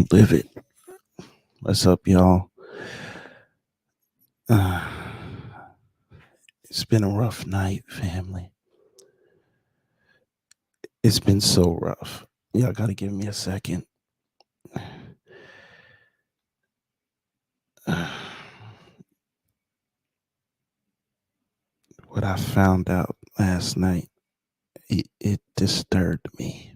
don't live it. What's up, y'all? Uh, it's been a rough night, family. It's been so rough. Y'all gotta give me a second. What I found out last night, it disturbed me.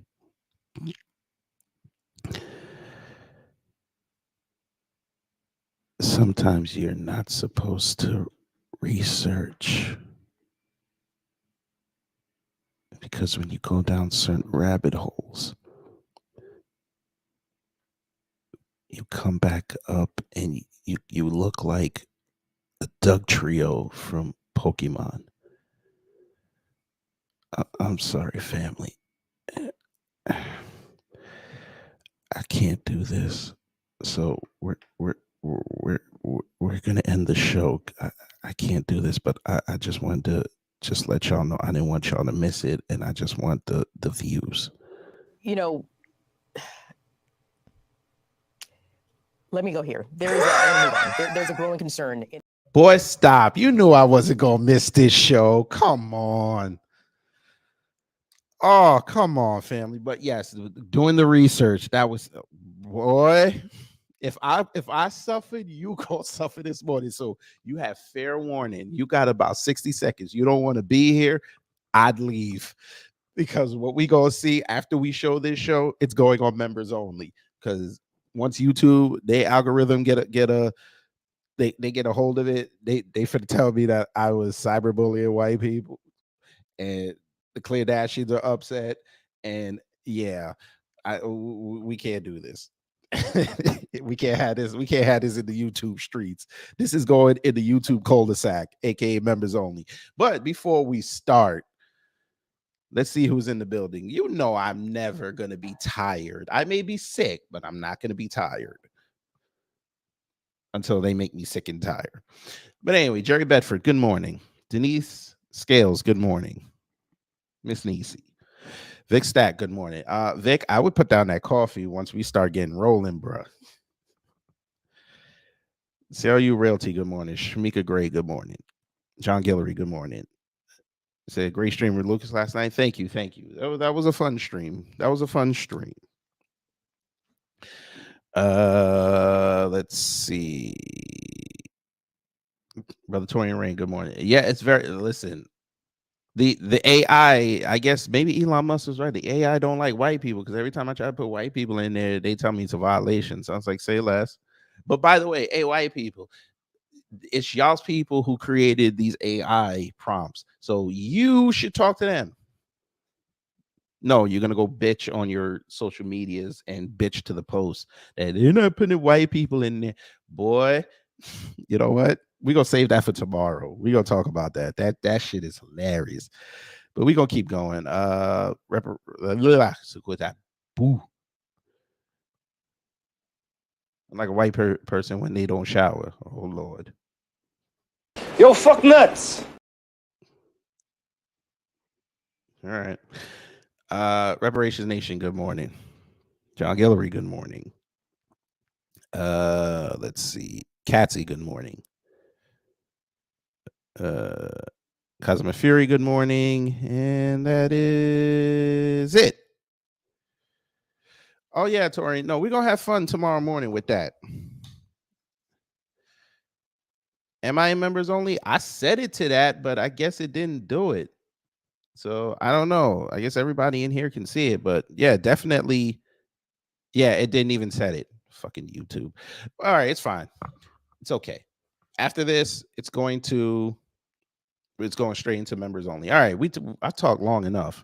Sometimes you're not supposed to research because when you go down certain rabbit holes, you come back up and you look like the Doug Trio from Pokemon. I'm sorry, family. I can't do this. So we're gonna end the show. I can't do this, but I just wanted to just let y'all know I didn't want y'all to miss it, and I just want the views. You know, let me go here. There's a growing concern. Boy, stop. You knew I wasn't going to miss this show. Come on. Oh, come on, family. But yes, doing the research, that was, boy, if I suffered, you gonna suffer this morning. So you have fair warning. You got about 60 seconds. You don't want to be here, I'd leave. Because what we gonna see after we show this show, it's going on members only. Because once YouTube, their algorithm get a they get a hold of it, they finna tell me that I was cyberbullying white people, and the Kleardashians are upset, and yeah, we can't do this. We can't have this. We can't have this in the YouTube streets. This is going in the YouTube cul-de-sac, aka members only. But before we start, let's see who's in the building. You know I'm never gonna be tired. I may be sick, but I'm not gonna be tired until they make me sick and tired. But anyway, Jerry Bedford, good morning. Denise Scales, good morning. Miss Nisi. Vic Stack, good morning. Vic, I would put down that coffee once we start getting rolling, bro. CRU Realty, good morning. Shamika Gray, good morning. John Guillory, good morning. Said great stream with Lucas last night. Thank you, thank you. That was a fun stream. That was a fun stream. Let's see. Brother Torian Rain, good morning. Yeah, it's very listen. The AI, I guess maybe Elon Musk was right. The AI don't like white people because every time I try to put white people in there, they tell me it's a violation. Sounds like say less. But by the way, hey, white people, it's y'all's people who created these AI prompts. So you should talk to them. No, you're gonna go bitch on your social medias and bitch to the post that they're not putting white people in there. Boy, you know what? We're gonna save that for tomorrow. We're gonna talk about that. That shit is hilarious. But we're gonna keep going. Boo. I'm like a white person when they don't shower. Oh Lord. Yo, fuck nuts. All right. Reparations Nation, good morning. John Guillory, good morning. Let's see. Catsy, good morning. Cosmic Fury, good morning. And that is it. Oh, yeah, Tori. No, we're going to have fun tomorrow morning with that. Am I members only? I said it to that, but I guess it didn't do it. So I don't know. I guess everybody in here can see it, but yeah, definitely. Yeah, it didn't even set it. Fucking YouTube. All right, it's fine. It's okay. After this, it's going straight into members only. All right, I talked long enough.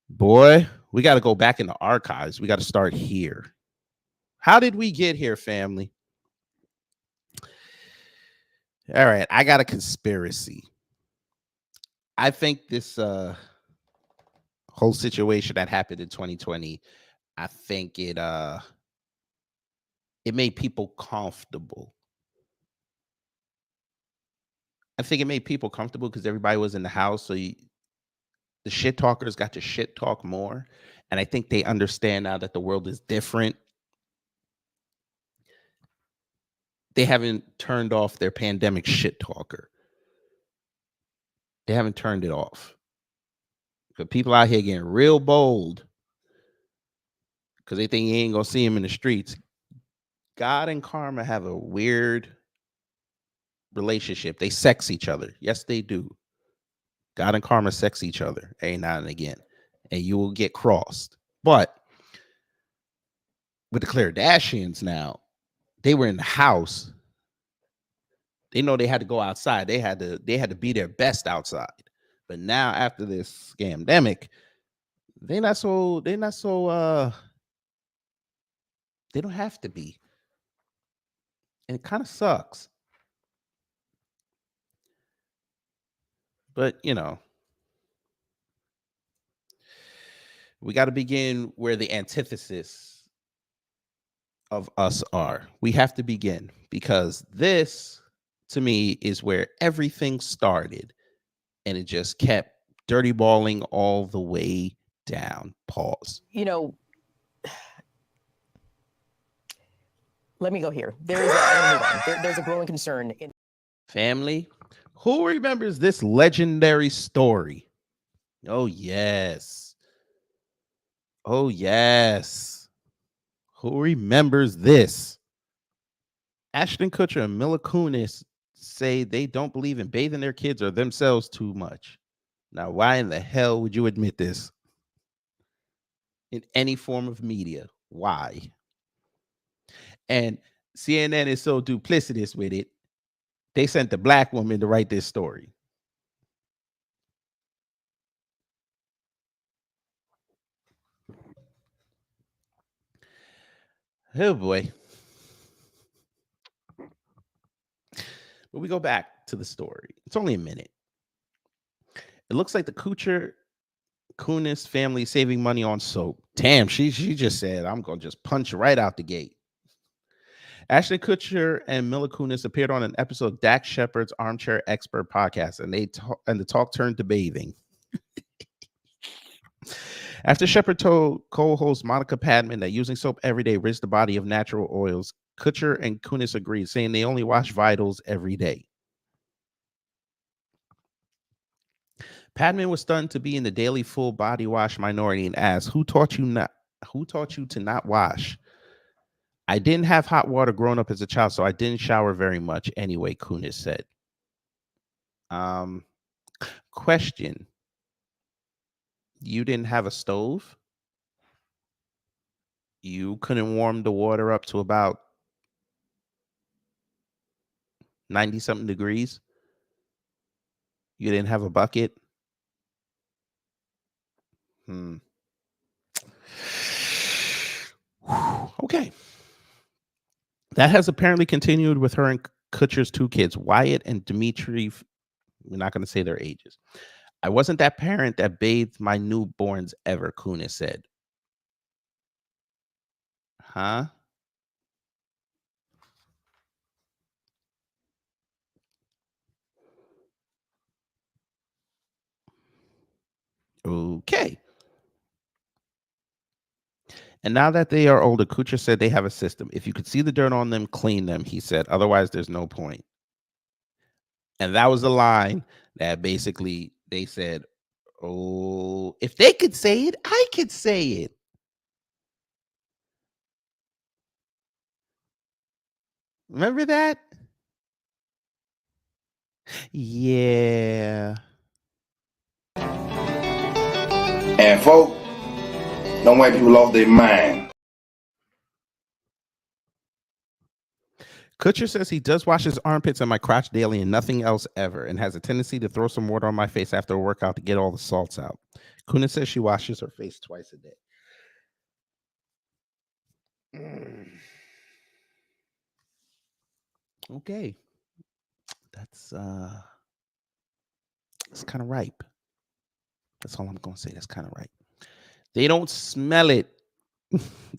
Boy, we got to go back in the archives. We got to start here. How did we get here, family? All right, I got a conspiracy. I think this whole situation that happened in 2020, I think it made people comfortable. I think it made people comfortable because everybody was in the house, so the shit talkers got to shit talk more, and I think they understand now that the world is different. they haven't turned off their pandemic shit talker. They haven't turned it off. But people out here getting real bold because they think you ain't gonna see them in the streets. God and karma have a weird relationship. They sex each other. Yes, they do. God and karma sex each other every now and again, and you will get crossed. But with the Kleardashians now, they were in the house. They know they had to go outside. They had to be their best outside. But now after this scamdemic, they don't have to be. And it kind of sucks. But we got to begin where the antithesis of us are. We have to begin because this, to me, is where everything started, and it just kept dirty balling all the way down. Pause. Let me go here. There's a growing concern in Family, who remembers this legendary story? Oh yes. Oh yes. Who remembers this? Ashton Kutcher and Mila Kunis say they don't believe in bathing their kids or themselves too much. Now, why in the hell would you admit this in any form of media? Why? And CNN is so duplicitous with it, they sent the black woman to write this story. Oh boy. But we go back to the story. It's only a minute. It looks like the Kunis family saving money on soap. Damn, she just said, I'm going to just punch right out the gate. Ashton Kutcher and Mila Kunis appeared on an episode of Dax Shepard's Armchair Expert podcast, and the talk turned to bathing. After Shepard told co-host Monica Padman that using soap every day rids the body of natural oils, Kutcher and Kunis agreed, saying they only wash vitals every day. Padman was stunned to be in the daily full body wash minority and asked, Who taught you to not wash? I didn't have hot water growing up as a child, so I didn't shower very much anyway, Kunis said. Question. You didn't have a stove? You couldn't warm the water up to about 90-something degrees? You didn't have a bucket? Okay. That has apparently continued with her and Kutcher's two kids, Wyatt and Dimitri. We're not going to say their ages. I wasn't that parent that bathed my newborns ever, Kunis said. Huh? Okay. And now that they are older, Kutcher said they have a system. If you could see the dirt on them, clean them, he said. Otherwise, there's no point. And that was the line that basically they said, oh, if they could say it, I could say it. Remember that? Yeah. And folk, don't white people off their mind. Kutcher says he does wash his armpits and my crotch daily and nothing else ever, and has a tendency to throw some water on my face after a workout to get all the salts out. Kunis says she washes her face twice a day. Okay. That's kind of ripe. That's all I'm going to say. That's kind of ripe. They don't smell it.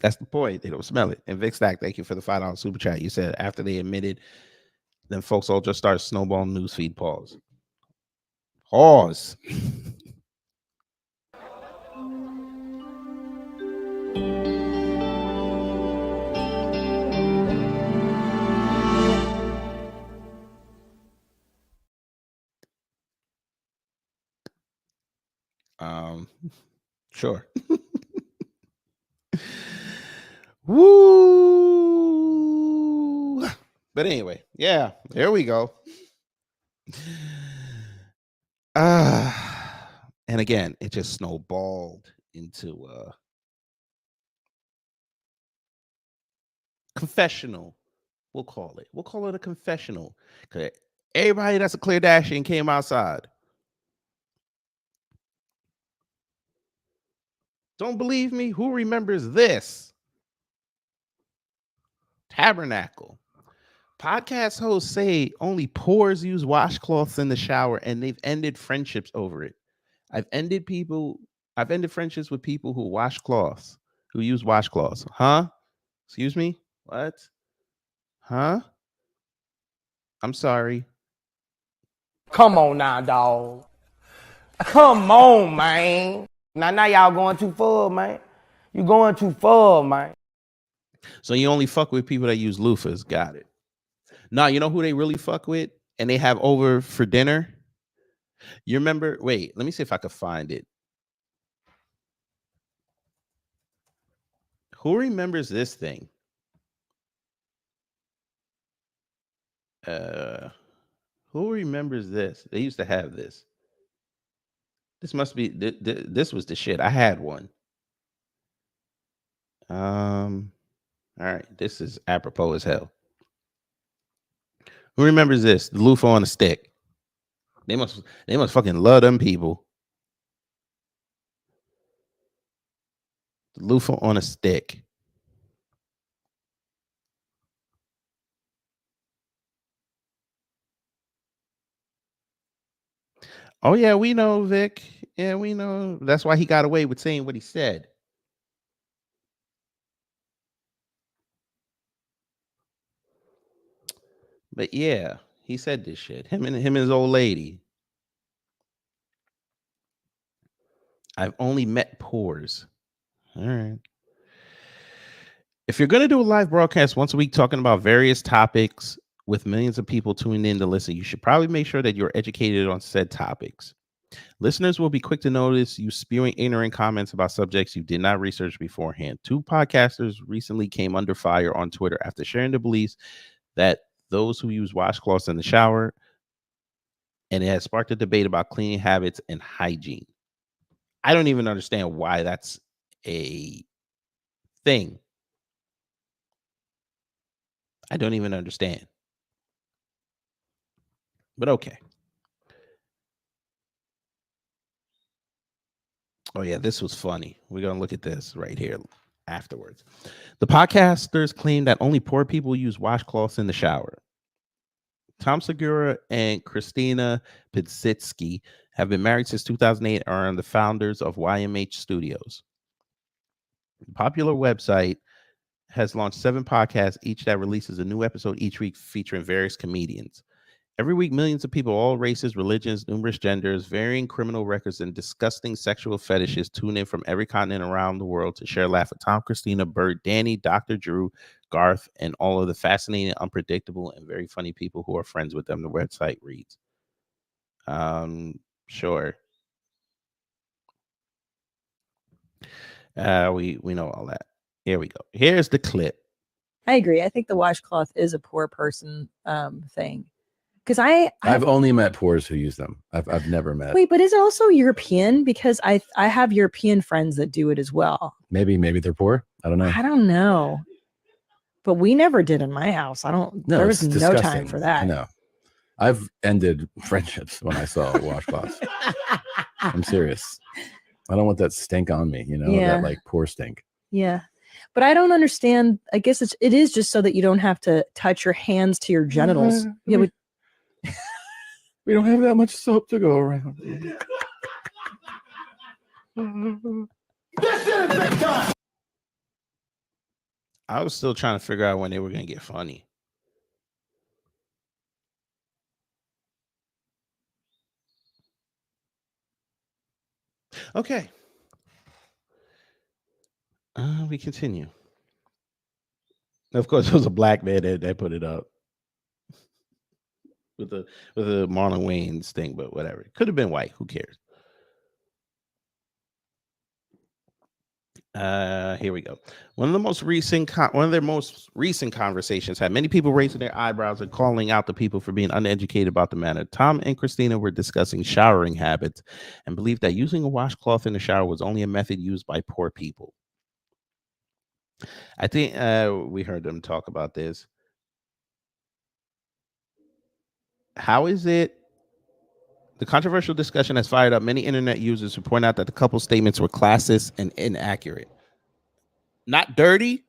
That's the point. They don't smell it. And Vic Stack, thank you for the $5 super chat. You said after they admitted, then folks all just started snowballing newsfeed. Pause. Pause. Sure. Woo! But anyway, yeah, there we go. And again, it just snowballed into confessional. We'll call it. We'll call it a confessional. Okay. Everybody that's a Kleardashian came outside. Don't believe me? Who remembers this? Tabernacle. Podcast hosts say only poors use washcloths in the shower, and they've ended friendships over it. I've ended friendships with people who use washcloths. Huh? Excuse me? What? Huh? I'm sorry. Come on now, dog. Come on, man. Now y'all going too far, man. You going too far, man. So you only fuck with people that use loofahs. Got it. Now, you know who they really fuck with and they have over for dinner? You remember? Wait, let me see if I could find it. Who remembers this thing? Who remembers this? They used to have this. This must be this was the shit. I had one. All right, this is apropos as hell. Who remembers this? The loofah on a stick. They must fucking love them people. The loofah on a stick. Oh yeah, we know, Vic. Yeah, we know. That's why he got away with saying what he said. But yeah, he said this shit. Him and his old lady. I've only met pores. All right. If you're going to do a live broadcast once a week talking about various topics with millions of people tuning in to listen, you should probably make sure that you're educated on said topics. Listeners will be quick to notice you spewing ignorant comments about subjects you did not research beforehand. 2 podcasters recently came under fire on Twitter after sharing the beliefs that those who use washcloths in the shower, and it has sparked a debate about cleaning habits and hygiene. I don't even understand why that's a thing. I don't even understand. But okay. Oh, yeah, this was funny. We're going to look at this right here afterwards. The podcasters claim that only poor people use washcloths in the shower. Tom Segura and Christina Pidsitsky have been married since 2008 and are the founders of YMH Studios. The popular website has launched 7 podcasts, each that releases a new episode each week featuring various comedians. Every week, millions of people, all races, religions, numerous genders, varying criminal records, and disgusting sexual fetishes tune in from every continent around the world to share a laugh with Tom, Christina, Bert, Danny, Dr. Drew, Garth, and all of the fascinating, unpredictable, and very funny people who are friends with them, the website reads. Sure. We know all that. Here we go. Here's the clip. I agree. I think the washcloth is a poor person thing. Because I've only met poors who use them. I've never met. Wait, but is it also European? Because I have European friends that do it as well. Maybe they're poor. I don't know. I don't know. But we never did in my house. No, there was it's no disgusting. time for that. I know. I've ended friendships when I saw washcloths. I'm serious. I don't want that stink on me, that like poor stink. Yeah. But I don't understand. I guess it is just so that you don't have to touch your hands to your genitals. Yeah, we don't have that much soap to go around. This shit is big time. I was still trying to figure out when they were going to get funny. Okay. We continue. Of course, it was a black man that put it up with the Marlon Wayans thing, but whatever. It could have been white. Who cares? Here we go. One of their most recent conversations had many people raising their eyebrows and calling out the people for being uneducated about the matter. Tom and Christina were discussing showering habits and believed that using a washcloth in the shower was only a method used by poor people. I think we heard them talk about this. How is it? The controversial discussion has fired up many internet users who point out that the couple's statements were classist and inaccurate. Not dirty,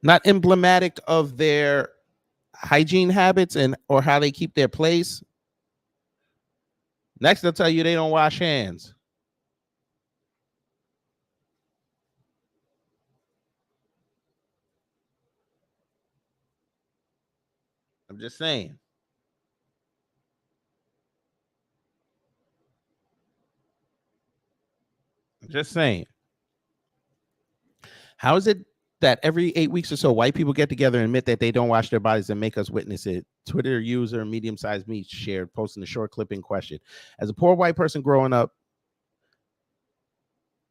not emblematic of their hygiene habits and or how they keep their place. Next, they'll tell you they don't wash hands. I'm just saying. Just saying. How is it that every 8 weeks or so, white people get together and admit that they don't wash their bodies and make us witness it? Twitter user medium-sized me shared, posting a short clip in question. As a poor white person growing up,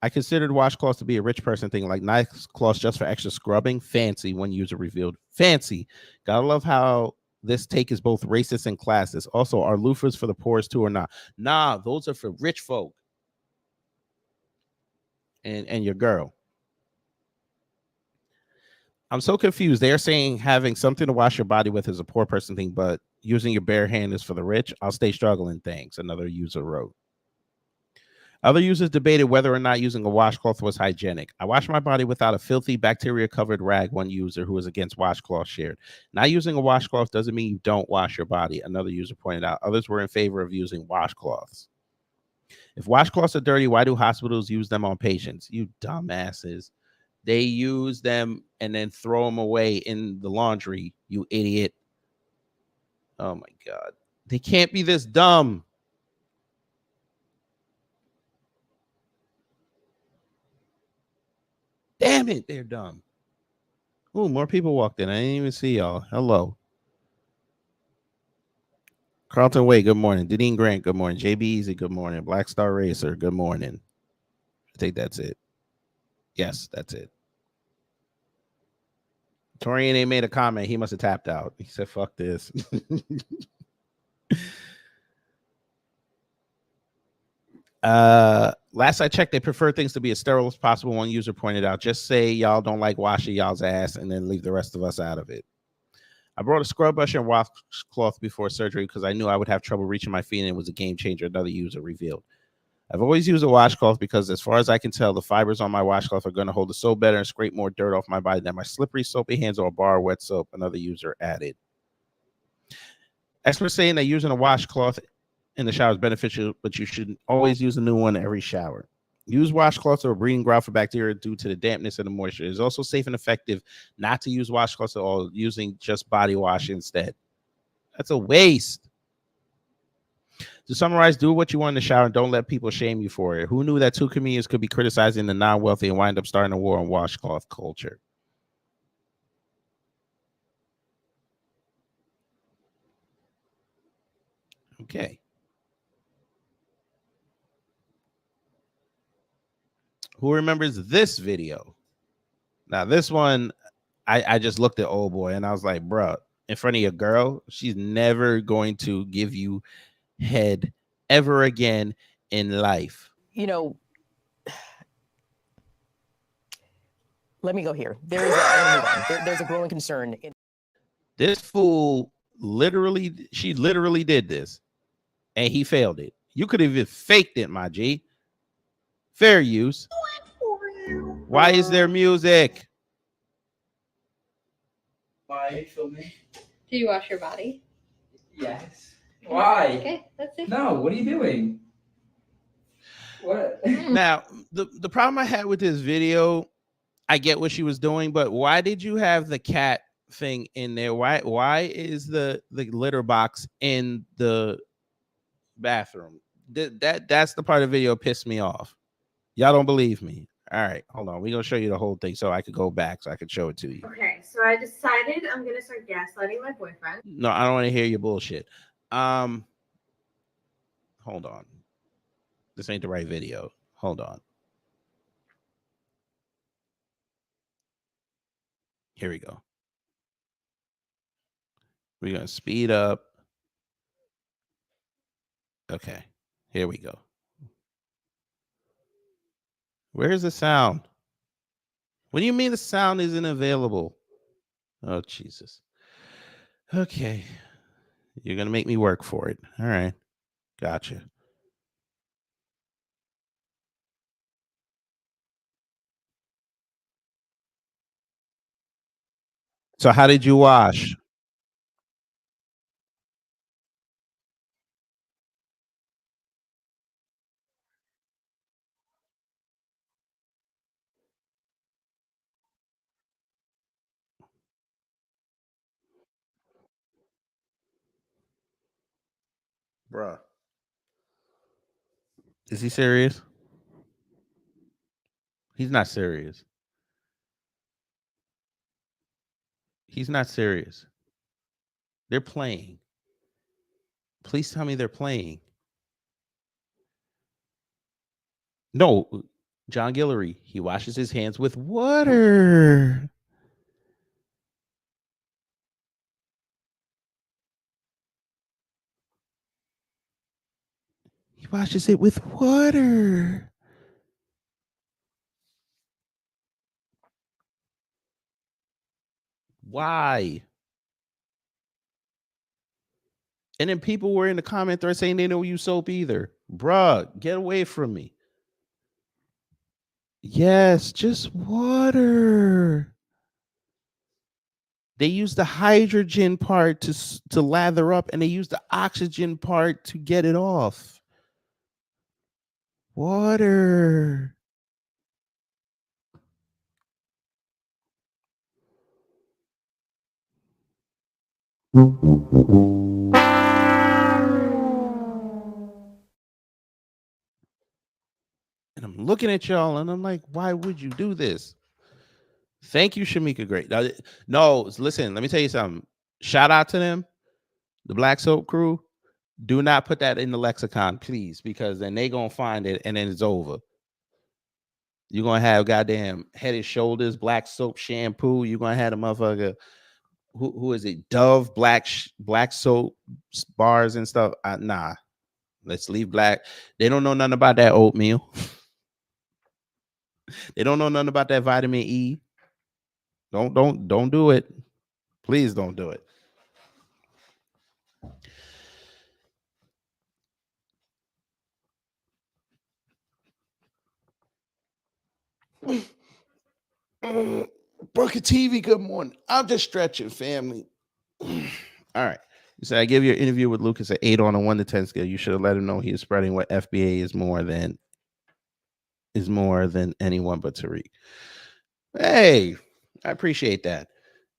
I considered washcloths to be a rich person thing, like nice cloths just for extra scrubbing. Fancy, one user revealed. Fancy. Gotta love how this take is both racist and classist. Also, are loofahs for the poorest too or not? Nah, those are for rich folk. And your girl. I'm so confused. They're saying having something to wash your body with is a poor person thing, but using your bare hand is for the rich. I'll stay struggling. Thanks. Another user wrote. Other users debated whether or not using a washcloth was hygienic. I wash my body without a filthy, bacteria-covered rag, one user who was against washcloth shared. Not using a washcloth doesn't mean you don't wash your body, another user pointed out. Others were in favor of using washcloths. If washcloths are dirty, why do hospitals use them on patients? You dumbasses. They use them and then throw them away in the laundry, you idiot. Oh, my God. They can't be this dumb. Damn it, they're dumb. Oh, more people walked in. I didn't even see y'all. Hello. Carlton Way, good morning. Deneen Grant, good morning. JB Easy, good morning. Black Star Racer, good morning. I think that's it. Yes, that's it. Torian ain't made a comment. He must have tapped out. He said, fuck this. Last I checked, they prefer things to be as sterile as possible. One user pointed out, just say y'all don't like washing y'all's ass and then leave the rest of us out of it. I brought a scrub brush and washcloth before surgery because I knew I would have trouble reaching my feet and it was a game changer, another user revealed. I've always used a washcloth because as far as I can tell, the fibers on my washcloth are going to hold the soap better and scrape more dirt off my body than my slippery, soapy hands or a bar of wet soap, another user added. Experts saying that using a washcloth in the shower is beneficial, but you should always use a new one every shower. Use washcloths or a breeding ground for bacteria due to the dampness and the moisture. It's also safe and effective not to use washcloths at all, using just body wash instead. That's a waste. To summarize, do what you want in the shower and don't let people shame you for it. Who knew that two comedians could be criticizing the non-wealthy and wind up starting a war on washcloth culture? Okay. Who remembers this video? Now, this one, I just looked at old boy and I was like, bro, in front of your girl, she's never going to give you head ever again in life. You know, let me go here. There's a growing concern. This fool she literally did this and he failed it. You could have even faked it, my G. Fair use. Why is there music? Why are you filming? Do you wash your body? Yes. Why? Okay, let's see. No, what are you doing? What? Now, the problem I had with this video, I get what she was doing, but why did you have the cat thing in there? Why is the litter box in the bathroom? That's the part of the video pissed me off. Y'all don't believe me. All right, hold on. We're gonna show you the whole thing so I could go back so I could show it to you. Okay, so I decided I'm gonna start gaslighting my boyfriend. No, I don't want to hear your bullshit. Hold on. This ain't the right video. Hold on. Here we go. We're going to speed up. Okay. Here we go. Where's the sound? What do you mean the sound isn't available? Oh, Jesus. Okay. You're going to make me work for it. All right. Gotcha. So how did you wash? Bruh. Is he serious? He's not serious. He's not serious. They're playing. Please tell me they're playing. No, John Guillory, he washes his hands with water. He washes it with water. Why? And then people were in the comment thread saying they don't use soap either. Bruh, get away from me. Yes, just water. They use the hydrogen part to lather up, and they use the oxygen part to get it off. Water. And I'm looking at y'all and I'm like, why would you do this? Thank you, Shamika Great. No, listen, let me tell you something. Shout out to them, the Black Soap crew. Do not put that in the lexicon, please, because then they gonna find it and then it's over. You're gonna have goddamn Head and Shoulders, Black Soap shampoo. You're gonna have a motherfucker. Who is it? Dove black soap bars and stuff. Nah, let's leave black. They don't know nothing about that oatmeal. They don't know nothing about that vitamin E. Don't do it. Please don't do it. Bucket TV, good morning. I'm just stretching, family. All right. You said I gave you an interview with Lucas at 8 on a 1 to 10 scale. You should have let him know he is spreading what FBA is more than anyone but Tariq. Hey, I appreciate that.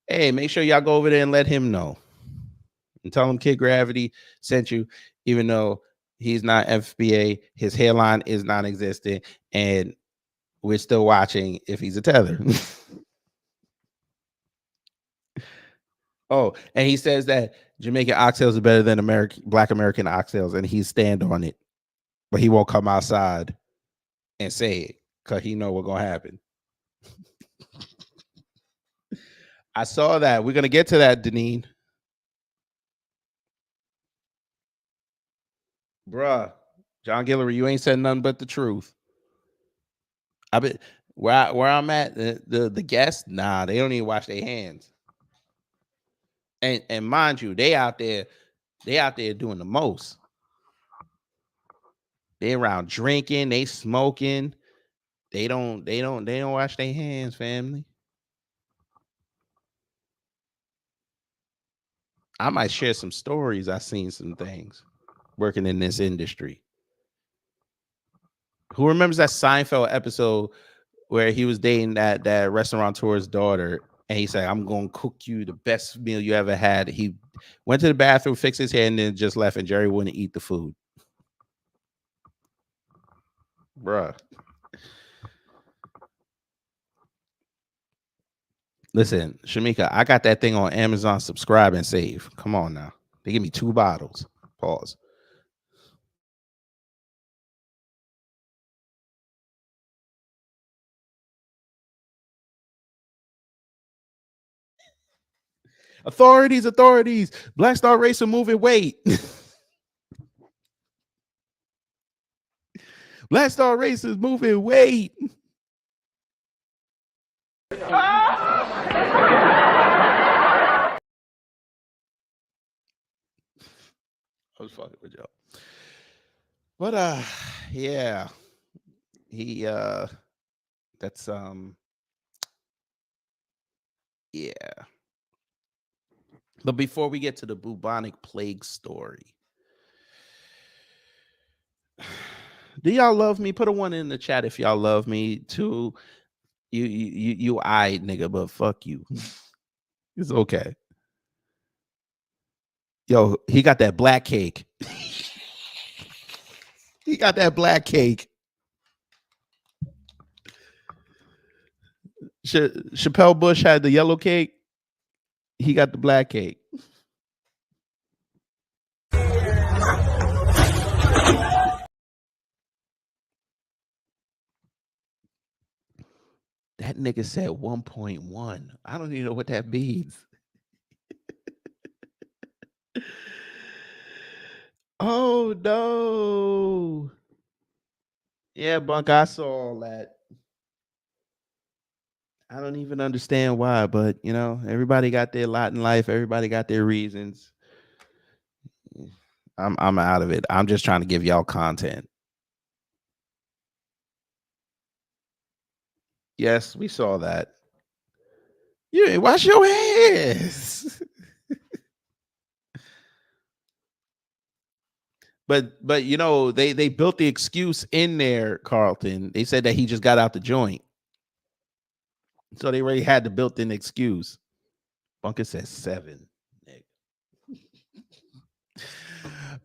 Hey, make sure y'all go over there and let him know. And tell him Kid Gravity sent you, even though he's not FBA, his hairline is non-existent, and we're still watching if he's a tether. Oh, and he says that Jamaican oxtails are better than Black American oxtails, and he stand on it, but he won't come outside and say it because he know what's gonna happen. I saw that. We're gonna get to that, Deneen. Bruh, John Guillory, you ain't said nothing but the truth. I bet where I'm at, the guests, nah, they don't even wash their hands. And mind you, they out there doing the most. They around drinking, they smoking. They don't wash their hands, family. I might share some stories. I seen some things working in this industry. Who remembers that Seinfeld episode where he was dating that restaurateur's daughter, and he said, "I'm gonna cook you the best meal you ever had." He went to the bathroom, fixed his hair, and then just left, and Jerry wouldn't eat the food. Bruh. Listen, Shamika, I got that thing on Amazon. Subscribe and save. Come on now. They give me 2 bottles. Pause. Authorities, authorities. Black Star Racer moving weight. Black Star Racer is moving weight. I was fucking with y'all. But yeah. He that's yeah. But before we get to the bubonic plague story, do y'all love me? Put a one in the chat if y'all love me too. You eyed nigga, but fuck you. It's okay. Yo, he got that black cake. He got that black cake. Chappelle Bush had the yellow cake. He got the black cake. That nigga said 1.1. I don't even know what that means. Oh no. Yeah, Bunk, I saw all that. I don't even understand why, but you know, everybody got their lot in life. Everybody got their reasons. I'm out of it. I'm just trying to give y'all content. Yes, we saw that. You ain't wash your hands. But you know, they built the excuse in there, Carlton. They said that he just got out the joint. So they already had the built-in excuse. Bunker says 7.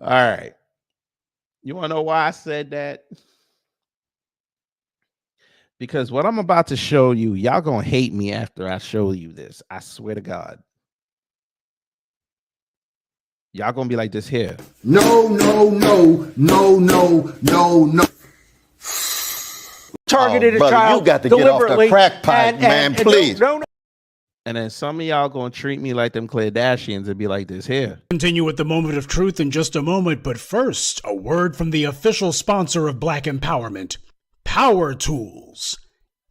All right. You want to know why I said that? Because what I'm about to show you, y'all gonna hate me after I show you this. I swear to God. Y'all gonna be like this here. No. Targeted a brother, child you got to get off the deliberately. crack pipe, man, please. No. And then some of y'all gonna treat me like them Kleardashians and be like this here. Continue with the moment of truth in just a moment, but first, a word from the official sponsor of Black Empowerment, Power Tools.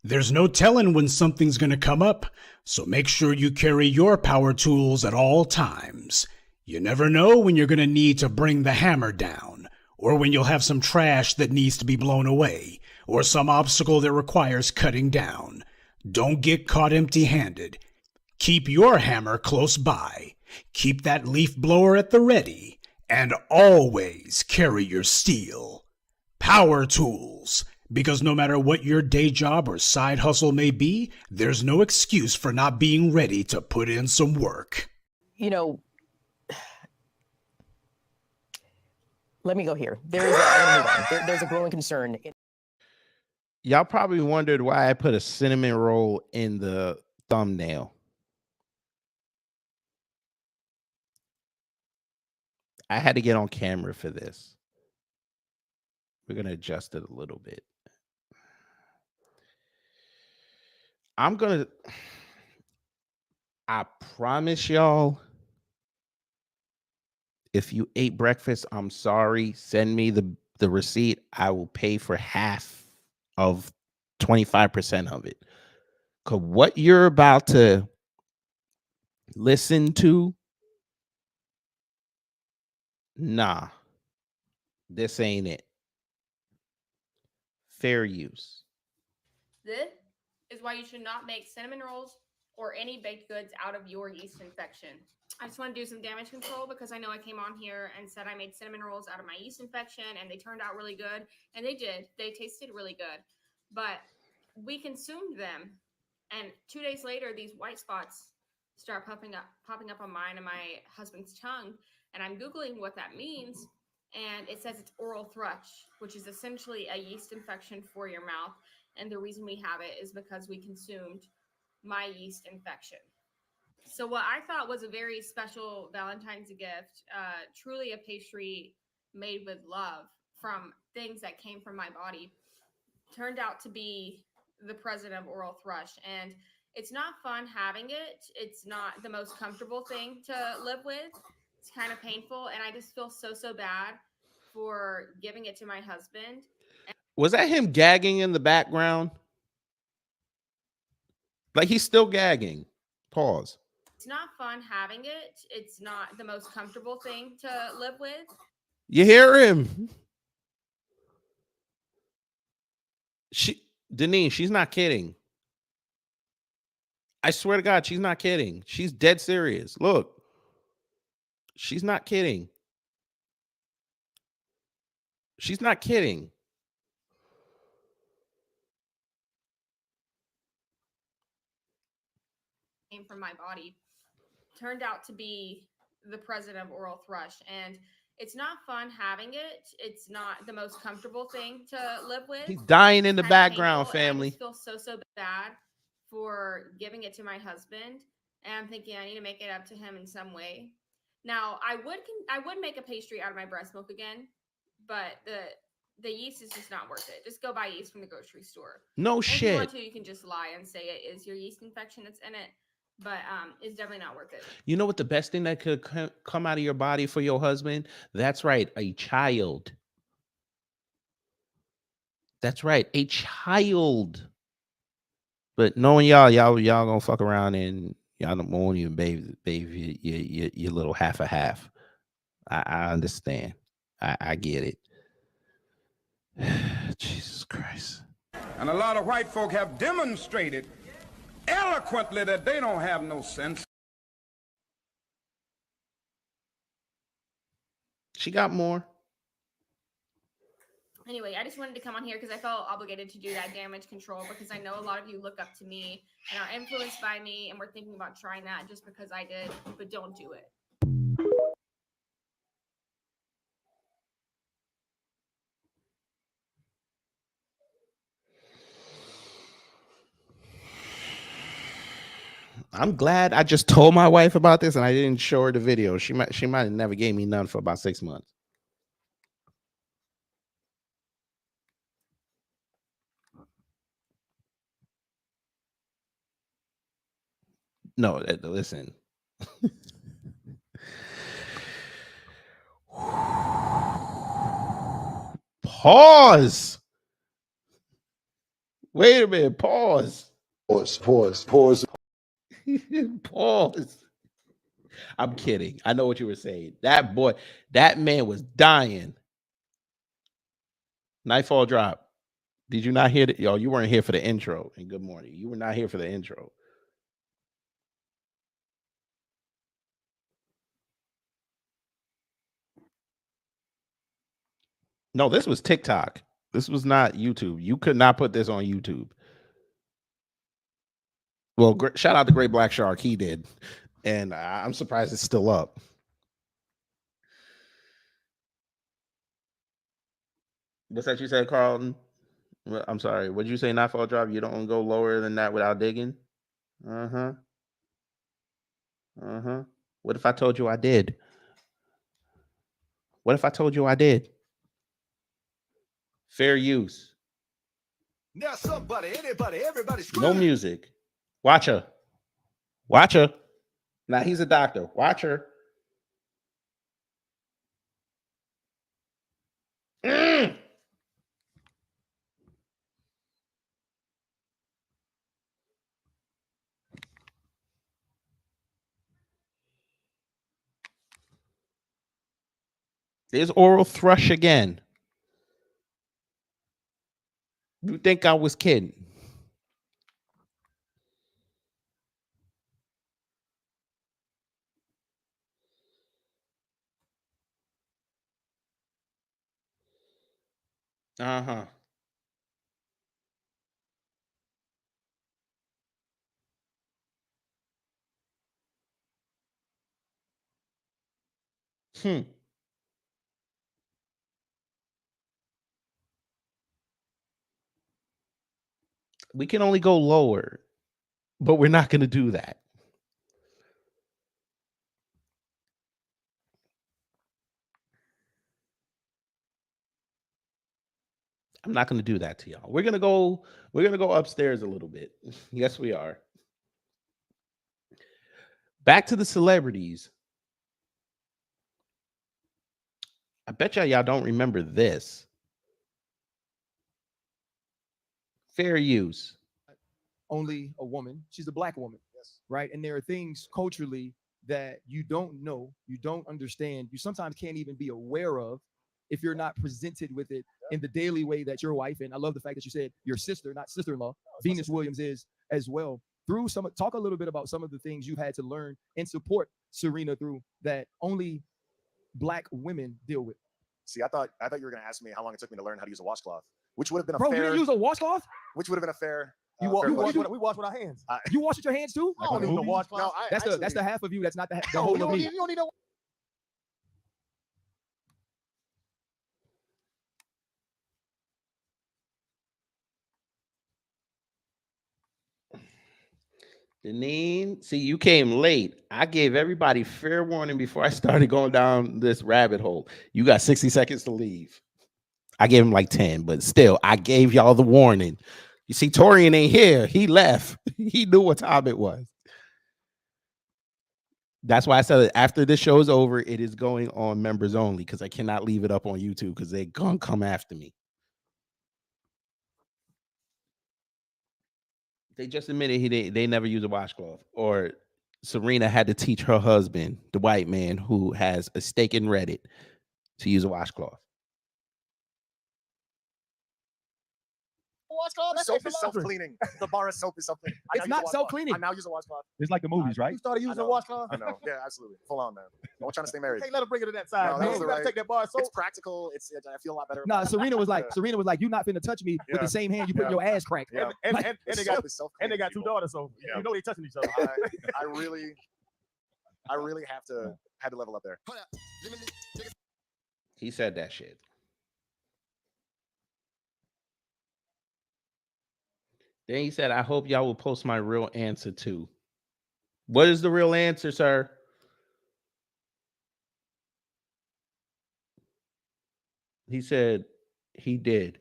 There's no telling when something's going to come up, so make sure you carry your power tools at all times. You never know when you're going to need to bring the hammer down, or when you'll have some trash that needs to be blown away, or some obstacle that requires cutting down. Don't get caught empty-handed. Keep your hammer close by. Keep that leaf blower at the ready. And always carry your steel. Power Tools. Because no matter what your day job or side hustle may be, there's no excuse for not being ready to put in some work. You know, let me go here. There's a growing concern. Y'all probably wondered why I put a cinnamon roll in the thumbnail. I had to get on camera for this. We're going to adjust it a little bit. I promise y'all, if you ate breakfast, I'm sorry. Send me the receipt. I will pay for half of 25% of it. Because what you're about to listen to, nah, this ain't it. Fair use. This is why you should not make cinnamon rolls or any baked goods out of your yeast infection. I just want to do some damage control because I know I came on here and said I made cinnamon rolls out of my yeast infection and they turned out really good. And they did. They tasted really good. But we consumed them. And 2 days later, these white spots start popping up on mine and my husband's tongue. And I'm Googling what that means. And it says it's oral thrush, which is essentially a yeast infection for your mouth. And the reason we have it is because we consumed my yeast infection. So what I thought was a very special Valentine's gift, truly a pastry made with love from things that came from my body, turned out to be the president of oral thrush. And It's not fun having it. It's not the most comfortable thing to live with. It's kind of painful, and I just feel so bad for giving it to my husband. Was that him gagging in the background? Like he's still gagging. Pause. It's not fun having it. It's not the most comfortable thing to live with. You hear him? Denise, she's not kidding. I swear to God, she's not kidding. She's dead serious. Look, she's not kidding. She's not kidding. Came from my body. Turned out to be the president of oral thrush, and it's not fun having it. It's not the most comfortable thing to live with. He's dying in the Kinda background, painful, and family. I just feel so bad for giving it to my husband, and I'm thinking I need to make it up to him in some way. Now, I would make a pastry out of my breast milk again, but the yeast is just not worth it. Just go buy yeast from the grocery store. No and shit. If you want to, you can just lie and say it is your yeast infection that's in it, but it's definitely not worth it. You know what the best thing that could come out of your body for your husband? That's right, a child. That's right, a child. But knowing y'all gonna fuck around and y'all won't even bathe your little half a half. I understand. I get it. Jesus Christ. And a lot of white folk have demonstrated eloquently that they don't have no sense. She got more. Anyway, I just wanted to come on here because I felt obligated to do that damage control because I know a lot of you look up to me and are influenced by me, and we're thinking about trying that just because I did, but don't do it. I'm glad I just told my wife about this and I didn't show her the video. She might have never gave me none for about 6 months. No, listen. Pause. Wait a minute. Pause. Pause. Pause. I'm kidding. I know what you were saying. That man was dying. Nightfall drop. Did you not hear that? Yo, you weren't here for the intro. And good morning. You were not here for the intro. No, this was TikTok. This was not YouTube. You could not put this on YouTube. Well, shout out to Great Black Shark. He did. And I'm surprised it's still up. What's that you said, Carlton? I'm sorry. What did you say, Nightfall drop? You don't go lower than that without digging? Uh-huh. Uh-huh. What if I told you I did? What if I told you I did? Fair use. Now somebody, anybody, everybody scream. No music. Watch her. Watch her. Now he's a doctor. Watch her. There's oral thrush again. You think I was kidding? Uh-huh. We can only go lower, but we're not going to do that. I'm not going to do that to y'all. We're going to go upstairs a little bit. Yes, we are. Back to the celebrities. I bet y'all don't remember this. Fair use. Only a woman. She's a black woman. Yes. Right. And there are things culturally that you don't know, you don't understand, you sometimes can't even be aware of if you're not presented with it in the daily way that your wife, and I love the fact that you said your sister, not sister-in-law, Venus Williams is as well. Through some, talk a little bit about some of the things you've had to learn and support Serena through that only black women deal with. See, I thought you were going to ask me how long it took me to learn how to use a washcloth, which would have been a fair. fair. Bro, you didn't use a washcloth? Which would have been a fair. We wash with our hands. You wash with your hands too? I don't need no washcloth. No, that's the half of you. That's not the whole of me. You don't need no. Deneen, see, you came late. I gave everybody fair warning before I started going down this rabbit hole. You got 60 seconds to leave. I gave him like 10, but still, I gave y'all the warning. You see, Torian ain't here. He left. He knew what time it was. That's why I said after this show is over, it is going on members only because I cannot leave it up on YouTube because they're going to come after me. They just admitted they never use a washcloth, or Serena had to teach her husband, the white man who has a stake in Reddit, to use a washcloth. Washcloth? Soap is self-cleaning. The bar of soap is self-cleaning. It's not self-cleaning. I now use a washcloth. It's like the movies, right? You started using a washcloth? I know. Yeah, absolutely. Full on, man. I'm trying to stay married. Can't let her bring it to that side. No, Man, you gotta take that bar of soap. It's practical. I feel a lot better. Nah, Serena was like, you're not finna touch me with the same hand you put in your ass crack. Yeah. And they got two daughters, so you know they touching each other. I really had to level up there. He said that shit. Then he said, I hope y'all will post my real answer too. What is the real answer, sir? He said he did.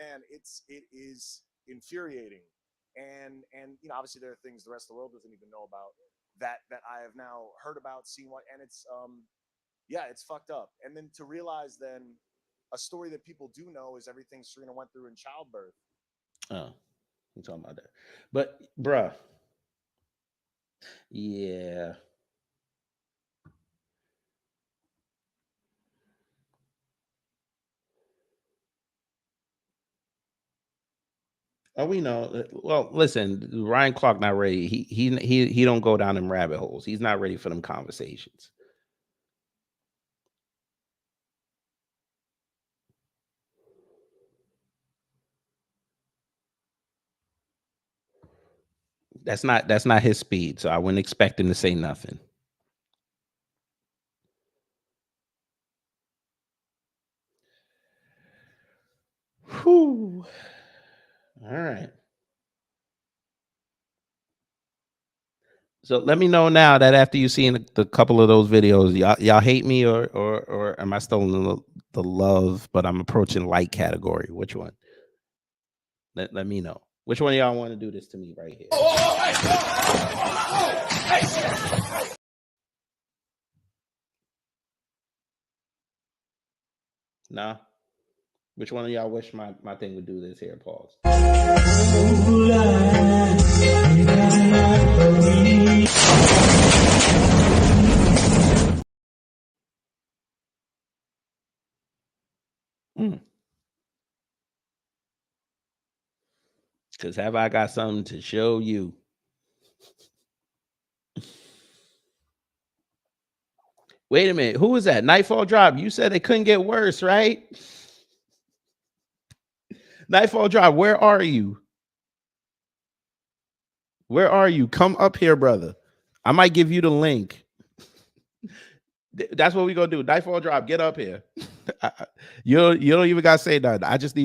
And it is infuriating. And obviously there are things the rest of the world doesn't even know about that I have now heard about, seen what, and it's it's fucked up. And then to realize then a story that people do know is everything Serena went through in childbirth. Oh, you talking about that. But bruh. Yeah. Oh, we know. Well, listen, Ryan Clark not ready. He don't go down them rabbit holes. He's not ready for them conversations. That's not his speed, so I wouldn't expect him to say nothing. Whew. All right. So let me know now that after you've seen the couple of those videos, y'all hate me or am I still in the love, but I'm approaching light category? Which one? Let me know. Which one of y'all want to do this to me right here? Nah. Which one of y'all wish my thing would do this here? Pause. Because have I got something to show you? Wait a minute. Who was that? Nightfall Drop. You said it couldn't get worse, right? Nightfall Drop, where are you? Where are you? Come up here, brother. I might give you the link. That's what we gonna do. Nightfall Drop, get up here. You don't even gotta say nothing. I just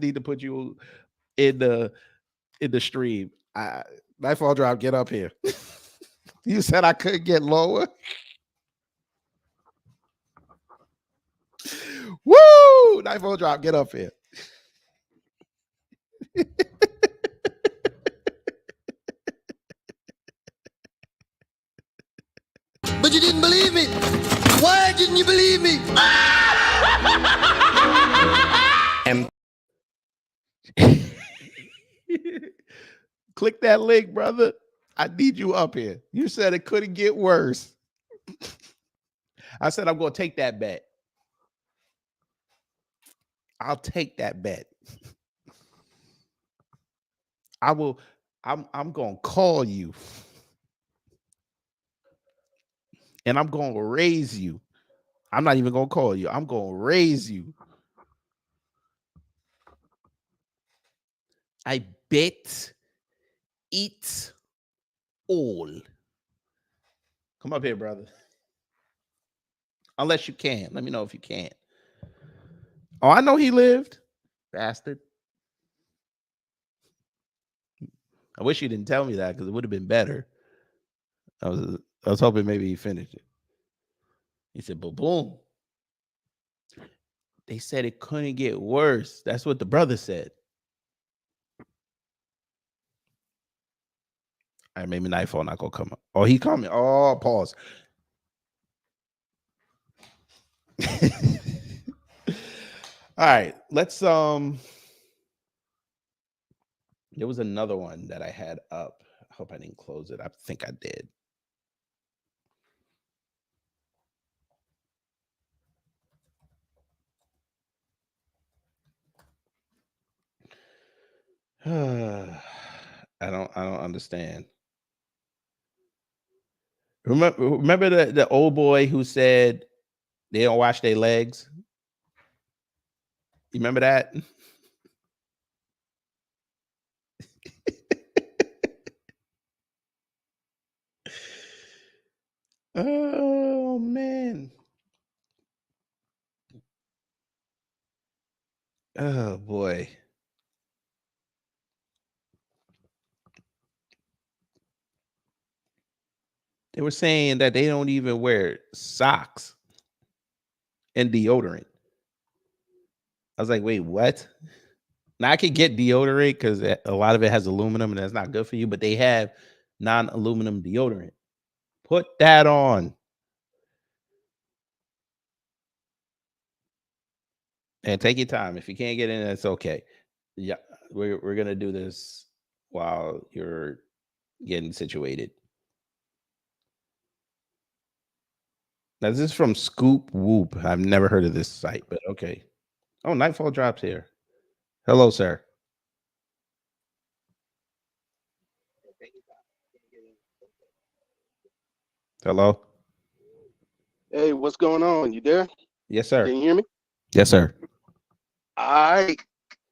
need to put you in the stream. Nightfall Drop, get up here. You said I couldn't get lower. Woo! Nightfall Drop, get up here. But you didn't believe me. Why didn't you believe me? And click that link, brother. I need you up here. You said it couldn't get worse. I said I'm going to take that bet. I'll take that bet. I will. I'm going to call you. And I'm going to raise you. I'm not even going to call you. I'm going to raise you. I bet it all. Come up here, brother. Unless you can. Let me know if you can. Oh, I know he lived. Bastard. I wish you didn't tell me that because it would have been better. I was hoping maybe he finished it. He said, but boom. They said it couldn't get worse. That's what the brother said. All right, maybe Nightfall not gonna come up. Oh, he coming. Oh, pause. All right, let's there was another one that I had up. I hope I didn't close it. I think I did. I don't understand. Remember the old boy who said they don't wash their legs? You remember that? Oh man. Oh boy. They were saying that they don't even wear socks and deodorant. I was like, wait, what? Now I could get deodorant because a lot of it has aluminum and that's not good for you, but they have non-aluminum deodorant. Put that on. And take your time. If you can't get in, that's okay. Yeah, we're gonna do this while you're getting situated. Now this is from Scoop Whoop. I've never heard of this site, but okay. Oh, Nightfall drops here. Hello, sir. Hello. Hey, what's going on? You there? Yes, sir. Can you hear me? Yes, sir.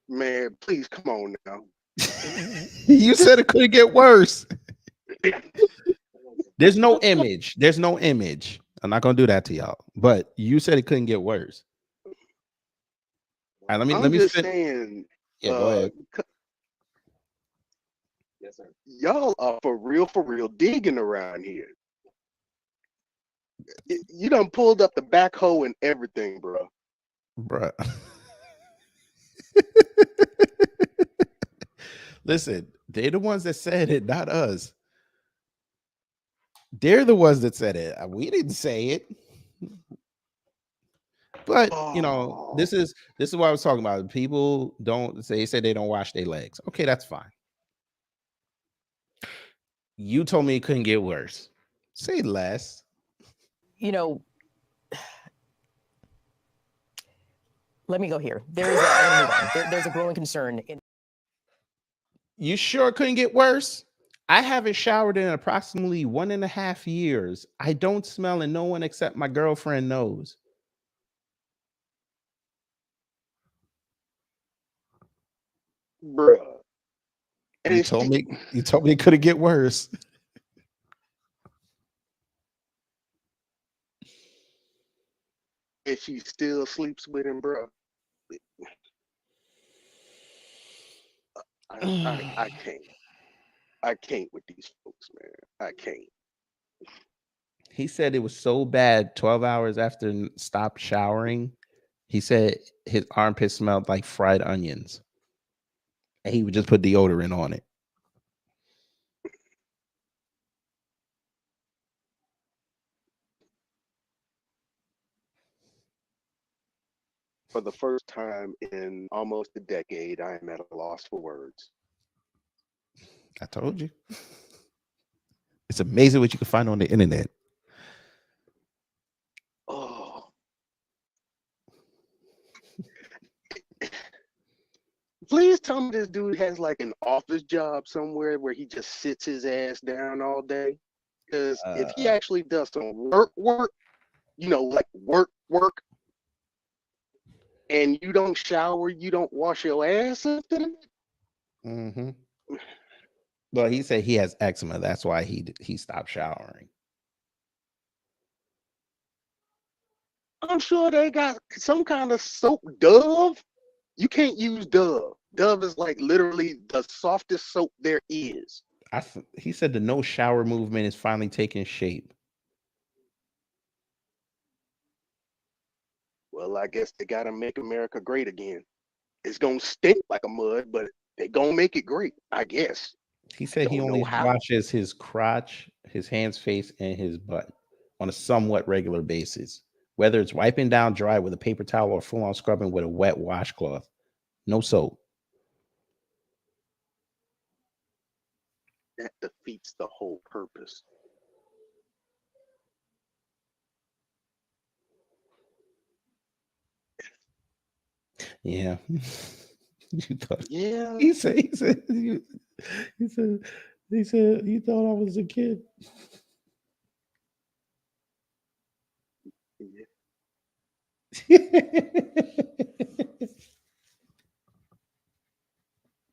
Man, please come on now. You said it couldn't get worse. There's no image. There's no image. I'm not gonna do that to y'all. But you said it couldn't get worse. All right, let me just spin. saying. Yeah, go ahead. Yes, sir. Y'all are for real digging around here. You done pulled up the backhoe and everything, bro. Bruh. Listen, they're the ones that said it, not us. They're the ones that said it. We didn't say it. But you know, this is what I was talking about. People don't say they don't wash their legs. Okay, that's fine. You told me it couldn't get worse. Say less. You know, let me go here. There's I'm gonna move on. There's a growing concern in. You sure it couldn't get worse? I haven't showered in approximately 1.5 years. I don't smell and no one except my girlfriend knows. Bruh. You told me it couldn't get worse. And she still sleeps with him, bro. I can't. I can't with these folks, man. I can't. He said it was so bad 12 hours after stopped showering. He said his armpit smelled like fried onions. And he would just put deodorant on it. For the first time in almost a decade, I am at a loss for words. I told you. It's amazing what you can find on the internet. Oh. Please tell me this dude has like an office job somewhere where he just sits his ass down all day. Because if he actually does some work, you know, like work, and you don't shower, you don't wash your ass after that. Mm-hmm. Well, he said he has eczema. That's why he stopped showering. I'm sure they got some kind of soap. Dove. You can't use Dove. Dove is like literally the softest soap there is. He said the no shower movement is finally taking shape. Well, I guess they gotta make America great again. It's gonna stink like a mud, but they gonna make it great, I guess. He said he Don't know only how. washes his crotch, his hands, face, and his butt on a somewhat regular basis, whether it's wiping down dry with a paper towel or full-on scrubbing with a wet washcloth. No soap. That defeats the whole purpose. Yeah. You thought, yeah. He said you thought I was a kid.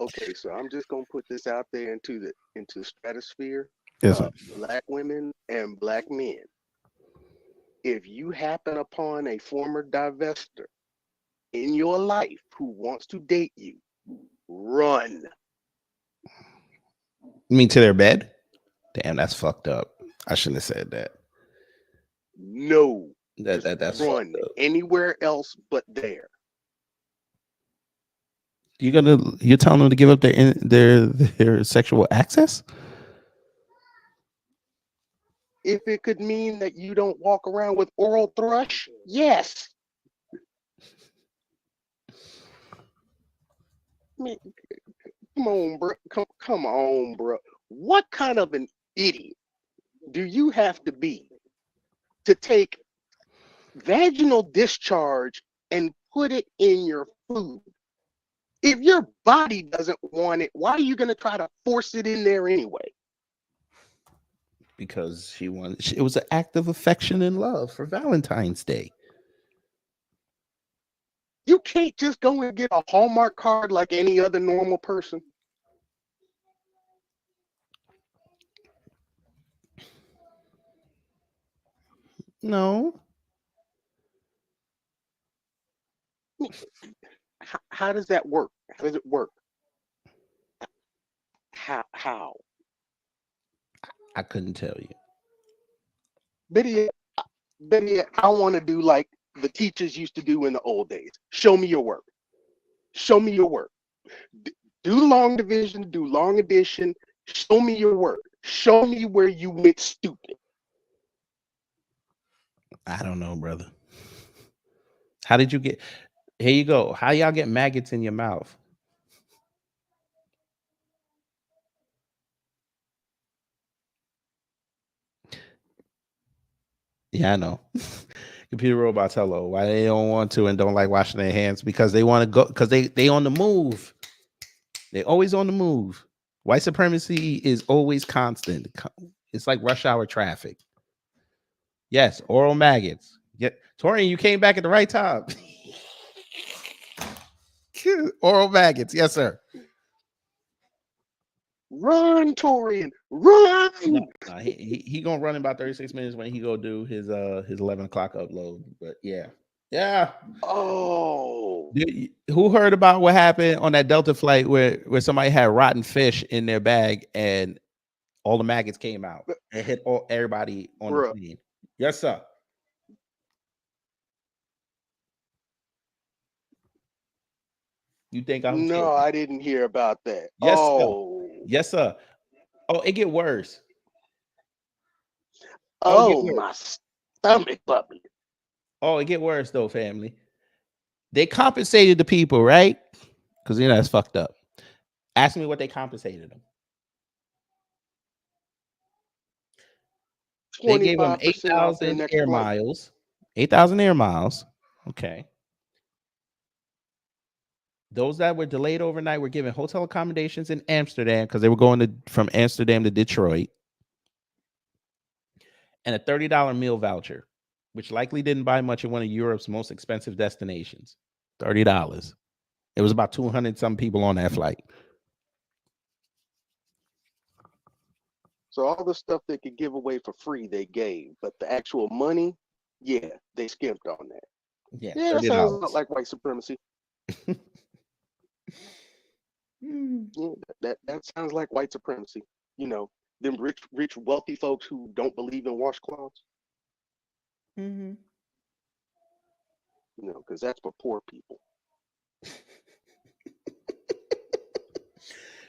Okay, so I'm just gonna put this out there into the stratosphere. Yes, sir. Black women and black men. If you happen upon a former divester in your life who wants to date you, run. You mean to their bed? Damn, that's fucked up. I shouldn't have said that. No. That's run anywhere else but there. You're telling them to give up their sexual access? If it could mean that you don't walk around with oral thrush, yes. Come on, bro. Come on, bro. What kind of an idiot do you have to be to take vaginal discharge and put it in your food? If your body doesn't want it, why are you going to try to force it in there anyway? Because it was an act of affection and love for Valentine's Day. You can't just go and get a Hallmark card like any other normal person. No. How does that work? How does it work? How? I couldn't tell you. Betty, I want to do like the teachers used to do in the old days. Show me your work. Show me your work. Do long division, do long addition. Show me your work. Show me where you went stupid. I don't know, brother. How did you get? Here you go. How y'all get maggots in your mouth? Yeah, I know. Computer robots, hello. Why they don't want to and don't like washing their hands? Because they want to go, because they on the move. They always on the move. White supremacy is always constant. It's like rush hour traffic. Yes, oral maggots. Yeah, Torian, you came back at the right time. Oral maggots, yes, sir. Run, Torian, run. No, he gonna run in about 36 minutes when he go do his 11 o'clock upload. But yeah. Oh, who heard about what happened on that Delta flight where somebody had rotten fish in their bag and all the maggots came out and hit everybody on the plane? Yes, sir. You think I'm no? kidding? I didn't hear about that. Yes, oh, sir. Yes, sir. Oh, it get worse. Oh, my stomach bubbling. Oh, it get worse though, family. They compensated the people, right? Because that's fucked up. Ask me what they compensated them. They gave them 25% off their 8,000 next air flight. miles. 8,000 air miles. Okay. Those that were delayed overnight were given hotel accommodations in Amsterdam because they were going from Amsterdam to Detroit. And a $30 meal voucher, which likely didn't buy much in one of Europe's most expensive destinations. $30. It was about 200 some people on that flight. So all the stuff they could give away for free, they gave, but the actual money, yeah, they skimped on that. Yeah, Yeah, that sounds a lot like white supremacy. Yeah, that sounds like white supremacy. Them rich, wealthy folks who don't believe in washcloths. Mm-hmm. Because that's for poor people.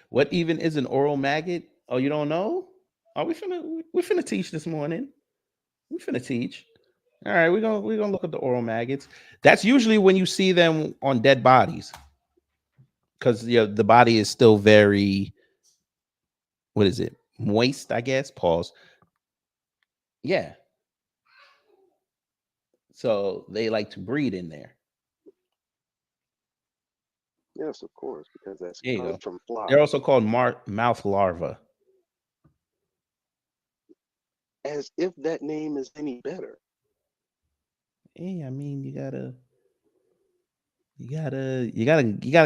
What even is an oral maggot? Oh, you don't know? Oh, we finna teach this morning. We finna teach. All right, we're gonna look at the oral maggots. That's usually when you see them on dead bodies, because the body is still very, what is it? Moist, I guess. Pause. Yeah. So they like to breed in there. Yes, of course, because that's There you comes go. from flies. They're also called mouth larvae. As if that name is any better. Hey, I mean, you gotta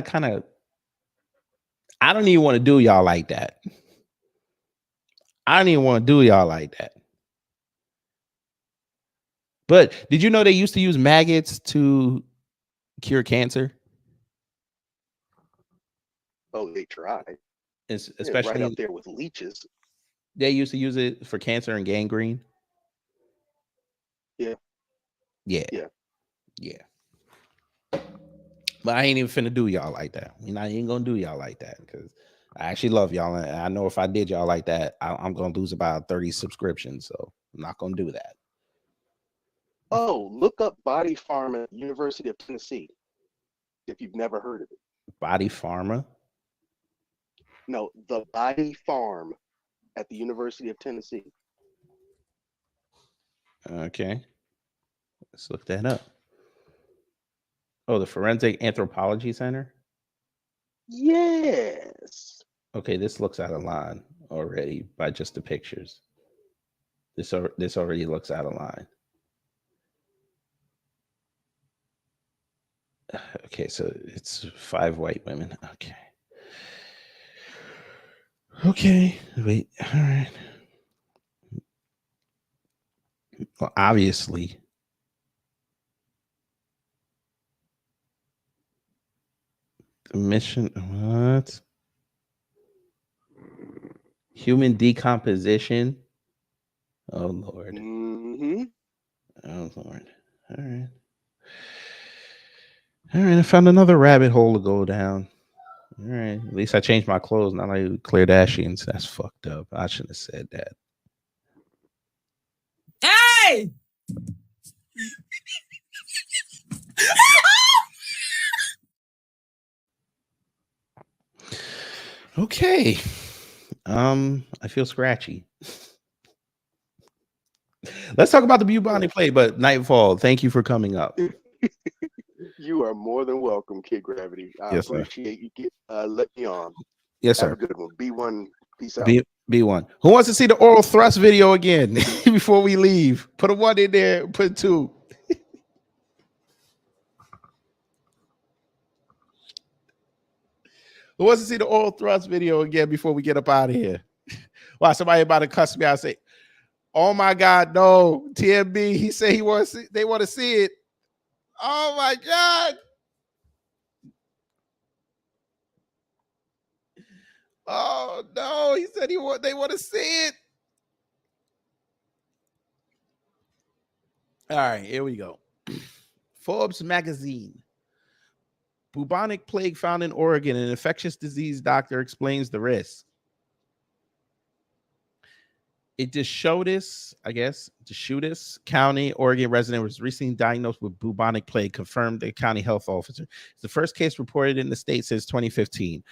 kind of. I don't even want to do y'all like that. I don't even want to do y'all like that. But did you know they used to use maggots to cure cancer? Oh, they tried. Especially right up there with leeches. They used to use it for cancer and gangrene. Yeah. But I ain't even finna do y'all like that. I ain't gonna do y'all like that because I actually love y'all, and I know if I did y'all like that, I'm gonna lose about 30 subscriptions. So I'm not gonna do that. Oh, look up Body Farm at University of Tennessee if you've never heard of it. Body Pharma? No, the Body Farm at the University of Tennessee. Okay, let's look that up. Oh, the Forensic Anthropology Center? Yes. Okay, this looks out of line already by just the pictures. This already looks out of line. Okay, so it's 5 white women. Okay, wait, all right. Well, obviously, the mission, what? Human decomposition. Oh, Lord. Mm-hmm. Oh, Lord. All right. All right, I found another rabbit hole to go down. All right, at least I changed my clothes, not like Kleardashians. That's fucked up. I shouldn't have said that. Hey! Okay. I feel scratchy. Let's talk about the bubonic plague, but Nightfall, thank you for coming up. You are more than welcome, Kid Gravity. I Yes, sir. appreciate you letting me on. Yes, Have sir. a good one. B1, peace out. B1. Who wants to see the oral thrust video again before we leave? Put a 1 in there, put 2. Who wants to see the oral thrust video again before we get up out of here? Why, somebody about to cuss me out and say, oh my God, no. TMB, he said they want to see it. Oh my God. Oh no, he said they want to see it. All right, here we go. Forbes magazine. Bubonic plague found in Oregon. An infectious disease doctor explains the risk. A Deschutes County, Oregon resident was recently diagnosed with bubonic plague, confirmed the county health officer. It's the first case reported in the state since 2015.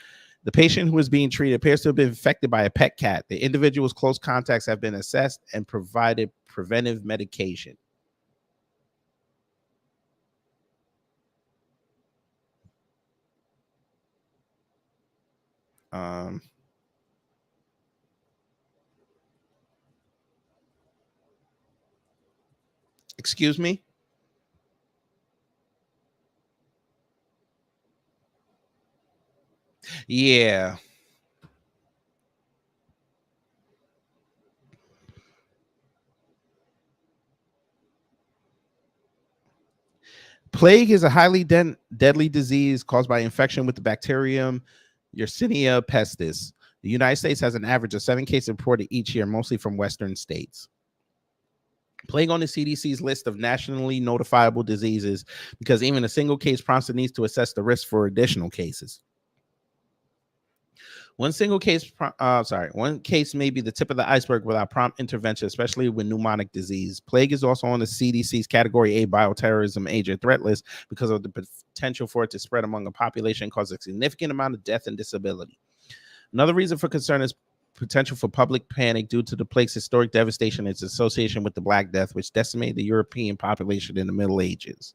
The patient who is being treated appears to have been infected by a pet cat. The individual's close contacts have been assessed and provided preventive medication. Excuse me? Yeah. Plague is a highly deadly disease caused by infection with the bacterium Yersinia pestis. The United States has an average of 7 cases reported each year, mostly from Western states. Plague on the CDC's list of nationally notifiable diseases because even a single case prompts the need to assess the risk for additional cases. One case may be the tip of the iceberg without prompt intervention, especially with pneumonic disease. Plague is also on the CDC's Category A bioterrorism agent threat list because of the potential for it to spread among a population and cause a significant amount of death and disability. Another reason for concern is potential for public panic due to the plague's historic devastation and its association with the Black Death, which decimated the European population in the Middle Ages.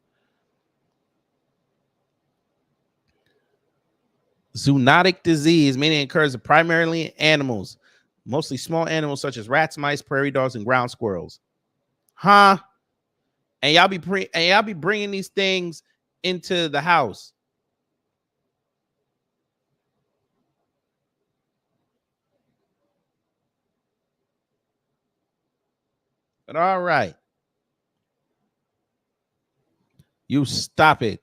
Zoonotic disease, meaning it occurs primarily in animals, mostly small animals such as rats, mice, prairie dogs, and ground squirrels. Huh? And y'all be bringing these things into the house. But all right. You stop it.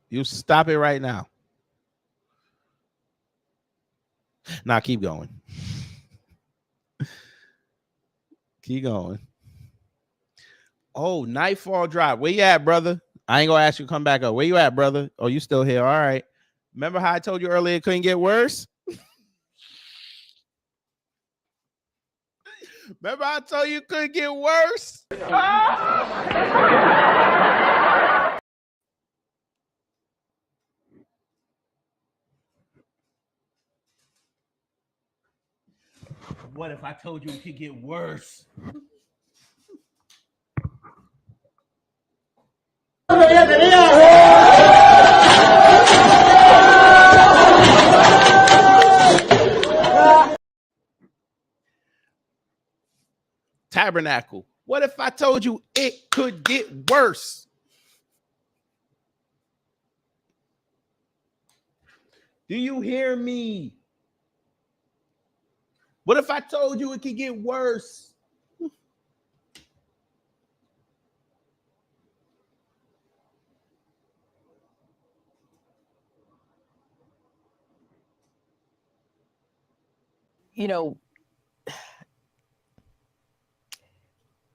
You stop it right now. Now keep going. Keep going. Oh, Nightfall Drive. Where you at, brother? I ain't gonna ask you to come back up. Where you at, brother? Oh, you still here. All right. Remember how I told you earlier it couldn't get worse? Remember I told you it couldn't get worse? What if I told you it could get worse? Tabernacle. What if I told you it could get worse? Do you hear me? What if I told you it could get worse? You know,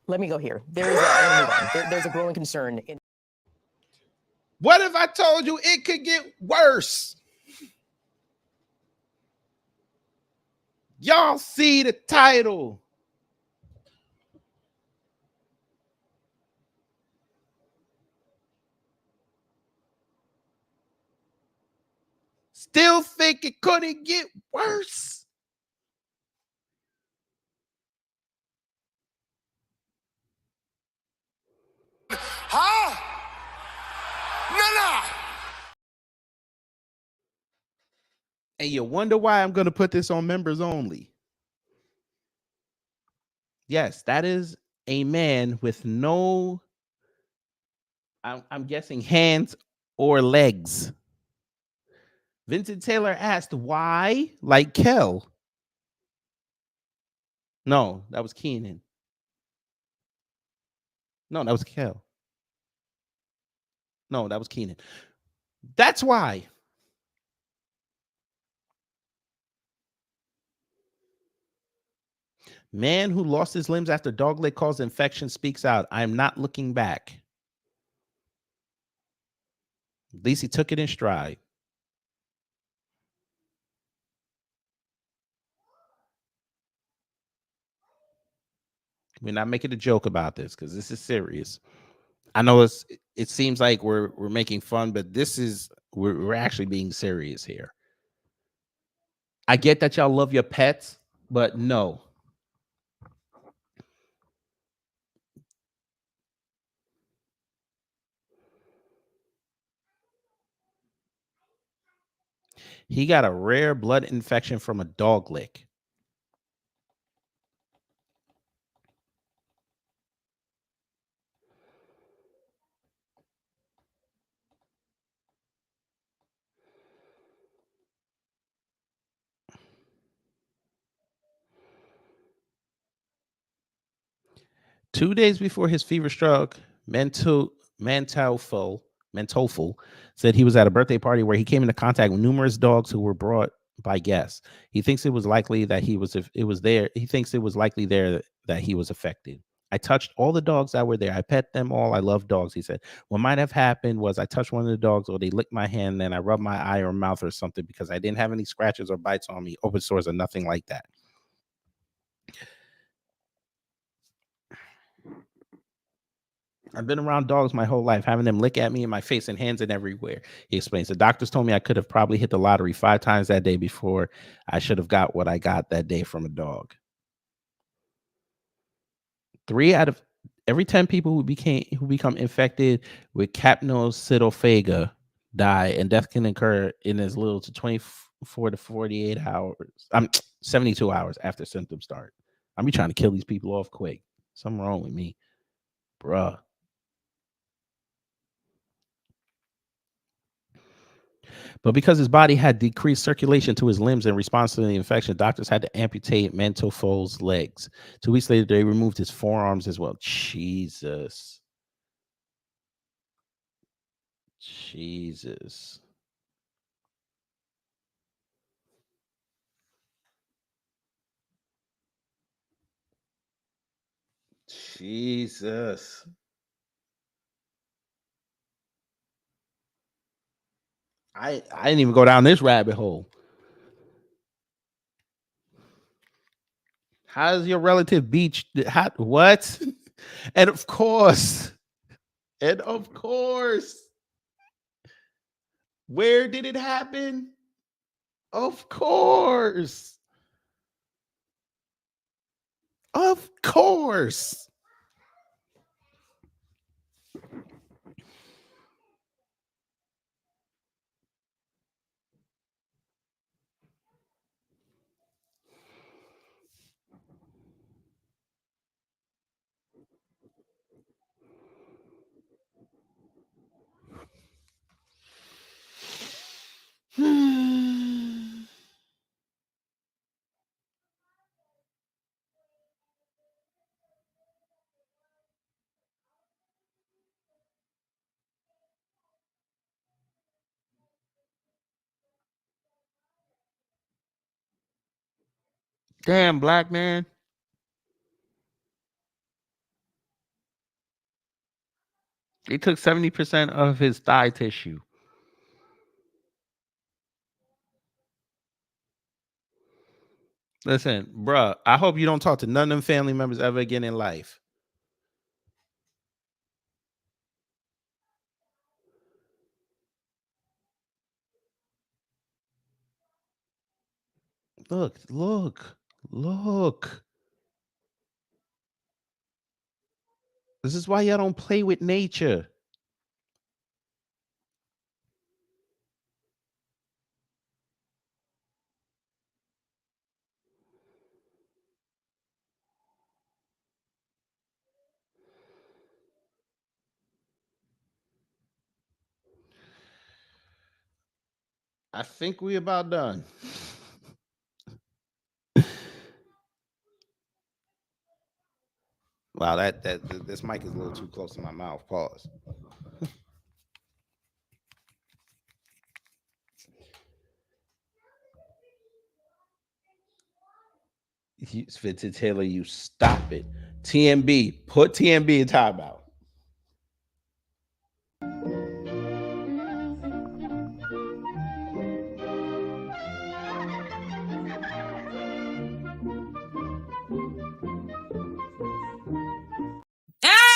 let me go here. There's a growing concern in. What if I told you it could get worse? Y'all see the title. Still think it couldn't get worse? Huh? Nah. And you wonder why I'm going to put this on members only. Yes, that is a man with no, I'm guessing, hands or legs. Vincent Taylor asked why, like Kel. No, that was Keenan. No, that was Kel. No, that was Keenan. That's why. Man who lost his limbs after dogleg caused infection speaks out. I am not looking back. At least he took it in stride. We're not making a joke about this because this is serious. I know it seems like we're making fun, but this is we're actually being serious here. I get that y'all love your pets, but no. He got a rare blood infection from a dog lick. Two days before his fever struck, Manteuffel said he was at a birthday party where he came into contact with numerous dogs who were brought by guests. He thinks it was likely that he was there that he was affected. I touched all the dogs that were there. I pet them all. I love dogs, he said. What might have happened was I touched one of the dogs or they licked my hand and then I rubbed my eye or mouth or something because I didn't have any scratches or bites on me, open sores or nothing like that. I've been around dogs my whole life, having them lick at me in my face and hands and everywhere. He explains. The doctors told me I could have probably hit the lottery 5 times that day before I should have got what I got that day from a dog. 3 out of every 10 people who become infected with capnocytophaga die, and death can occur in as little to 24 to 48 hours. 72 hours after symptoms start. I'm be trying to kill these people off quick. Something wrong with me, bruh. But because his body had decreased circulation to his limbs in response to the infection, doctors had to amputate Manteufel's legs. 2 weeks later, they removed his forearms as well. Jesus. Jesus. Jesus. I didn't even go down this rabbit hole. How's your relative beach? What? And of course, where did it happen? Of course. Of course. Damn, black man. They took 70% of his thigh tissue. Listen, bruh, I hope you don't talk to none of them family members ever again in life. Look. This is why y'all don't play with nature. I think we about done. Wow, this mic is a little too close to my mouth. Pause. Fitted Taylor, you stop it. TMB, put TMB in timeout.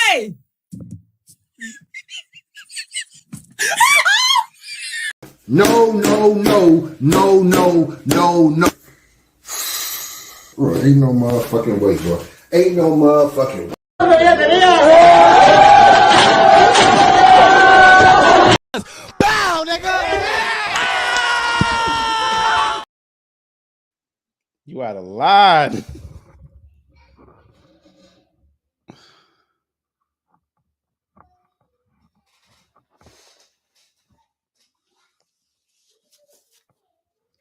Hey! No, no, no, no, no, no, no. Bro, ain't no motherfucking way, bro. Ain't no motherfucking way. Bow, nigga. You out of line.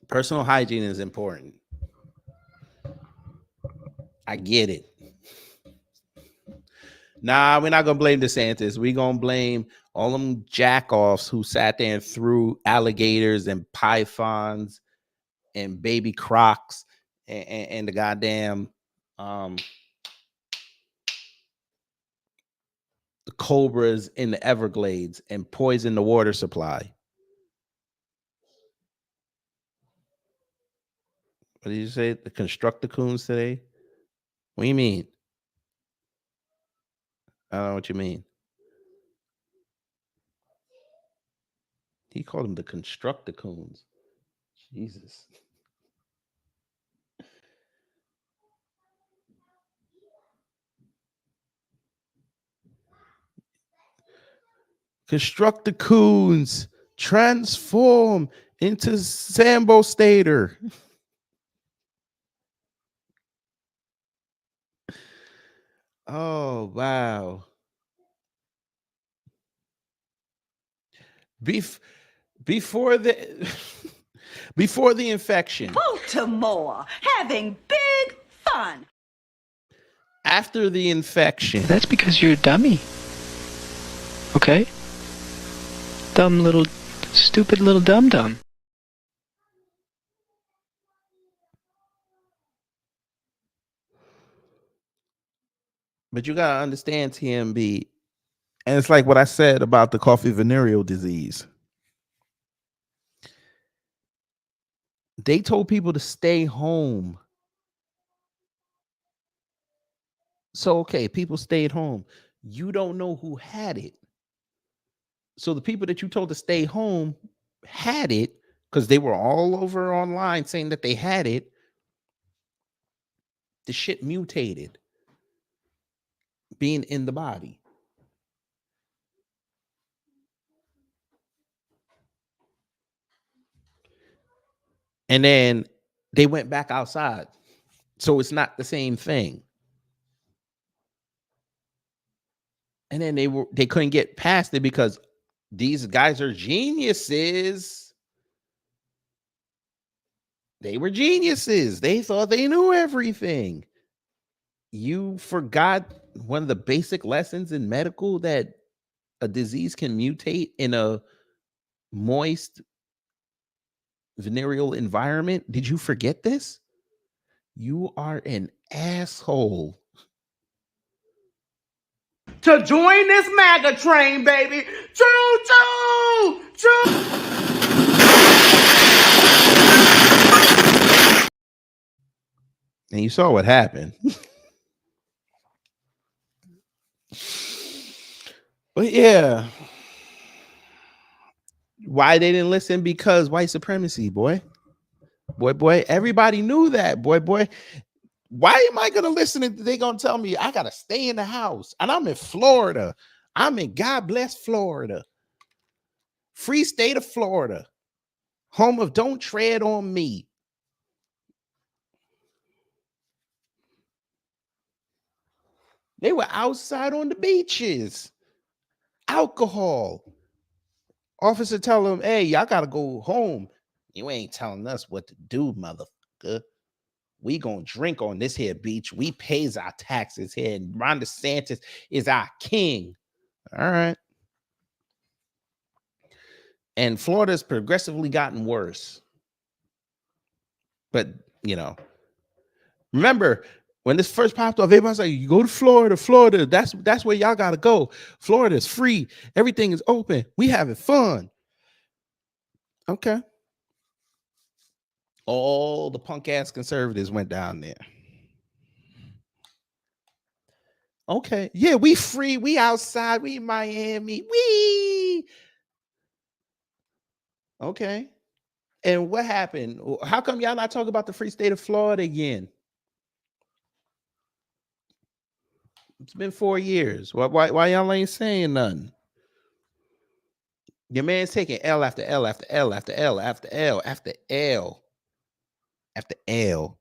Personal hygiene is important. I get it. Nah, we're not gonna blame DeSantis. We're gonna blame all them jack-offs who sat there and threw alligators and pythons and baby crocs and the goddamn the cobras in the Everglades and poisoned the water supply. What did you say? The Constructicoons today? What do you mean? I don't know what you mean. He called them the Constructicoons. Jesus. Constructicoons transform into Sambo Stater. Oh, wow. Before the before the infection. Baltimore, having big fun. After the infection. That's because you're a dummy. Okay? Dumb little, stupid little dum-dum. But you gotta understand, TMB, and it's like what I said about the coffee venereal disease. They told people to stay home. So, okay, people stayed home. You don't know who had it. So the people that you told to stay home had it because they were all over online saying that they had it. The shit mutated being in the body. And then they went back outside. So it's not the same thing. And then they couldn't get past it because these guys are geniuses. They were geniuses. They thought they knew everything. You forgot one of the basic lessons in medical, that a disease can mutate in a moist venereal environment. Did you forget this? You are an asshole. To join this MAGA train, baby. Choo choo! Choo! And you saw what happened. But yeah. Why they didn't listen? Because white supremacy, boy. Boy. Everybody knew that, boy. Why am I going to listen? They're going to tell me I got to stay in the house. And I'm in Florida. I'm in God bless Florida. Free state of Florida. Home of Don't Tread on Me. They were outside on the beaches. Alcohol. Officer tell them, hey, y'all got to go home. You ain't telling us what to do, motherfucker. We gonna drink on this here beach. We pays our taxes here. And Ron DeSantis is our king. All right. And Florida's progressively gotten worse. But, remember, when this first popped off, everybody's like, you go to Florida. That's where y'all got to go. Florida's free. Everything is open. We having fun. Okay. All the punk ass conservatives went down there. Okay. Yeah, we free. We outside. We in Miami. We. Okay. And what happened? How come y'all not talking about the free state of Florida again? It's been 4 years. Why y'all ain't saying nothing? Your man's taking L after L after L after L after L after L after L.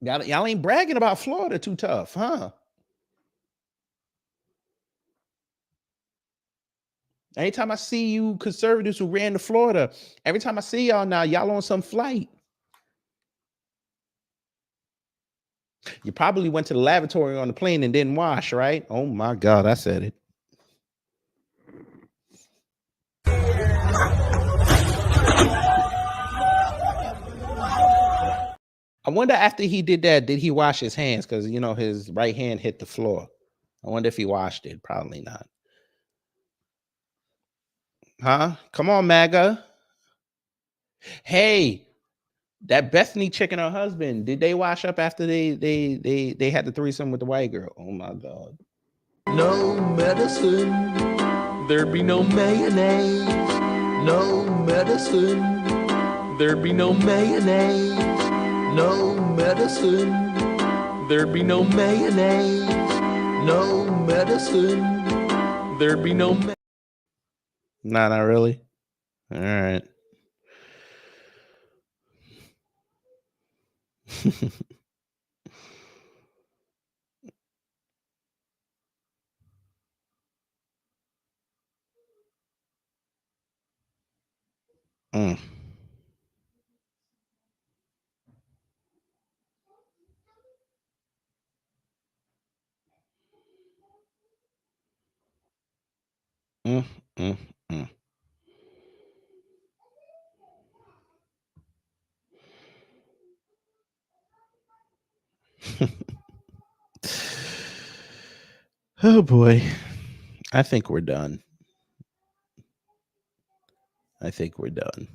Y'all ain't bragging about Florida too tough, huh? Anytime I see you conservatives who ran to Florida, every time I see y'all now, y'all on some flight. You probably went to the lavatory on the plane and didn't wash, right? Oh my God, I said it. I wonder after he did that, did he wash his hands? Because, you know, his right hand hit the floor. I wonder if he washed it. Probably not. Huh? Come on, MAGA. Hey, that Bethany chick and her husband, did they wash up after they had the threesome with the white girl? Oh my God. No medicine, there'd be no mayonnaise. No medicine, there'd be no mayonnaise. No medicine, there'd be no mayonnaise. No medicine, there'd be no Nah, not really. All right. Mm. Mm, mm, mm. Oh boy. I think we're done. I think we're done.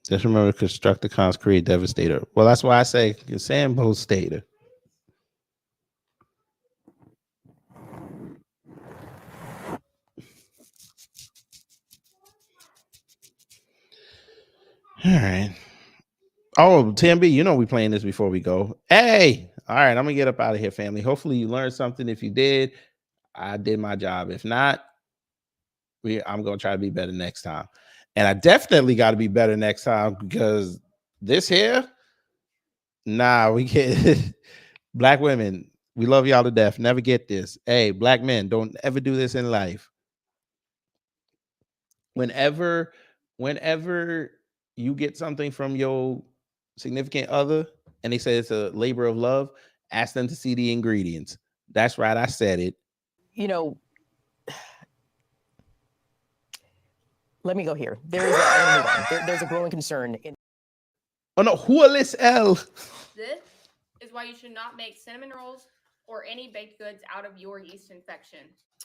Just remember, Constructicons create Devastator. Well, that's why I say Sambo Stater. All right. Oh, TMB, you know we playing this before we go. Hey, all right, I'm gonna get up out of here, family. Hopefully you learned something. If you did, I did my job. If not, I'm gonna try to be better next time. And I definitely got to be better next time because this here, nah, we can't. Black women, we love y'all to death. Never get this. Hey, black men, don't ever do this in life. Whenever you get something from your significant other and they say it's a labor of love, ask them to see the ingredients. That's right, I said it. You know, let me go here. There's a growing concern in. Oh no, Hualis L. This is why you should not make cinnamon rolls or any baked goods out of your yeast infection.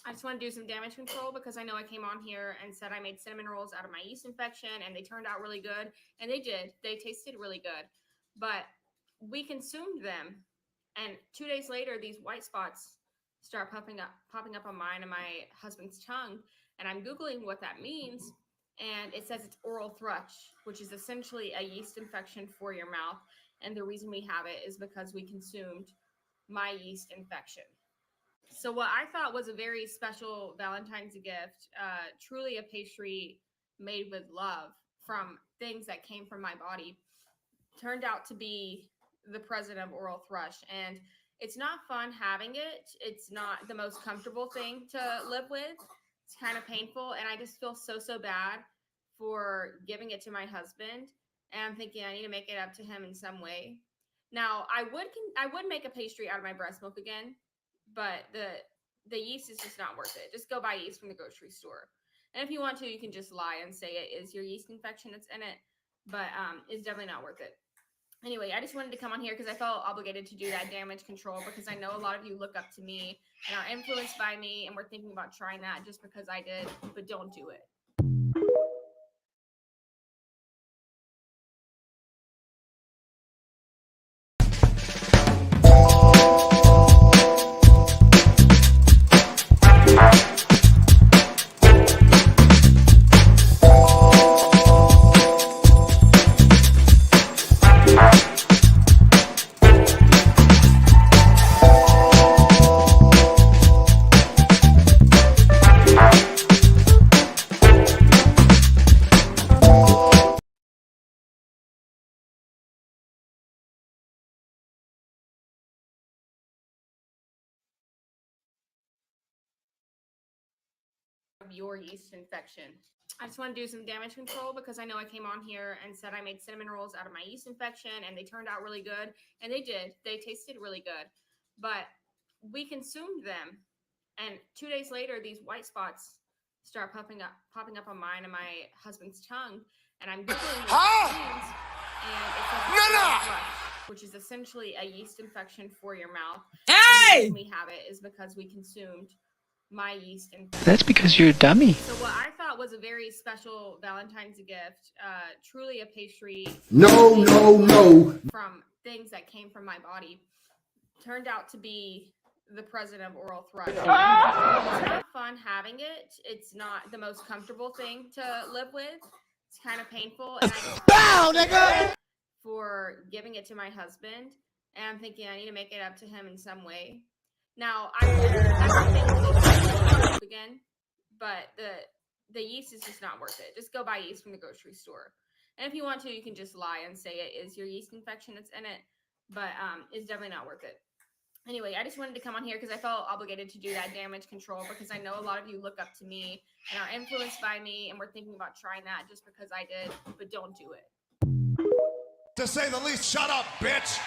I just want to do some damage control because I know I came on here and said I made cinnamon rolls out of my yeast infection and they turned out really good. And they did. They tasted really good. But we consumed them. And 2 days later, these white spots start popping up on mine and my husband's tongue. And I'm Googling what that means. And it says it's oral thrush, which is essentially a yeast infection for your mouth. And the reason we have it is because we consumed my yeast infection. So what I thought was a very special Valentine's gift, truly a pastry made with love from things that came from my body, turned out to be the present of oral thrush. And it's not fun having it. It's not the most comfortable thing to live with. It's kind of painful. And I just feel so bad for giving it to my husband. And I'm thinking I need to make it up to him in some way. Now, I would make a pastry out of my breast milk again, but the yeast is just not worth it. Just go buy yeast from the grocery store. And if you want to, you can just lie and say it is your yeast infection that's in it, but it's definitely not worth it. Anyway, I just wanted to come on here because I felt obligated to do that damage control because I know a lot of you look up to me and are influenced by me and we're thinking about trying that just because I did, but don't do it. Your yeast infection. I just want to do some damage control because I know I came on here and said I made cinnamon rolls out of my yeast infection and they turned out really good, and they did. They tasted really good, but we consumed them, and 2 days later, these white spots start popping up on mine and my husband's tongue, and I'm googling what it means, and it says oral thrush, which is essentially a yeast infection for your mouth. And the reason we have it is because we consumed my yeast infection. That's because you're a dummy. So what I thought was a very special Valentine's gift, truly a pastry. No. From things that came from my body, turned out to be the president of oral thrush. It's not fun having it. It's not the most comfortable thing to live with. It's kind of painful. And I for giving it to my husband, and I'm thinking I need to make it up to him in some way. Now I again, but the yeast is just not worth it. Just go buy yeast from the grocery store, and if you want to, you can just lie and say it is your yeast infection that's in it, but it's definitely not worth it. Anyway, I just wanted to come on here because I felt obligated to do that damage control because I know a lot of you look up to me and are influenced by me, and we're thinking about trying that just because I did, but don't do it. To say the least, shut up, bitch.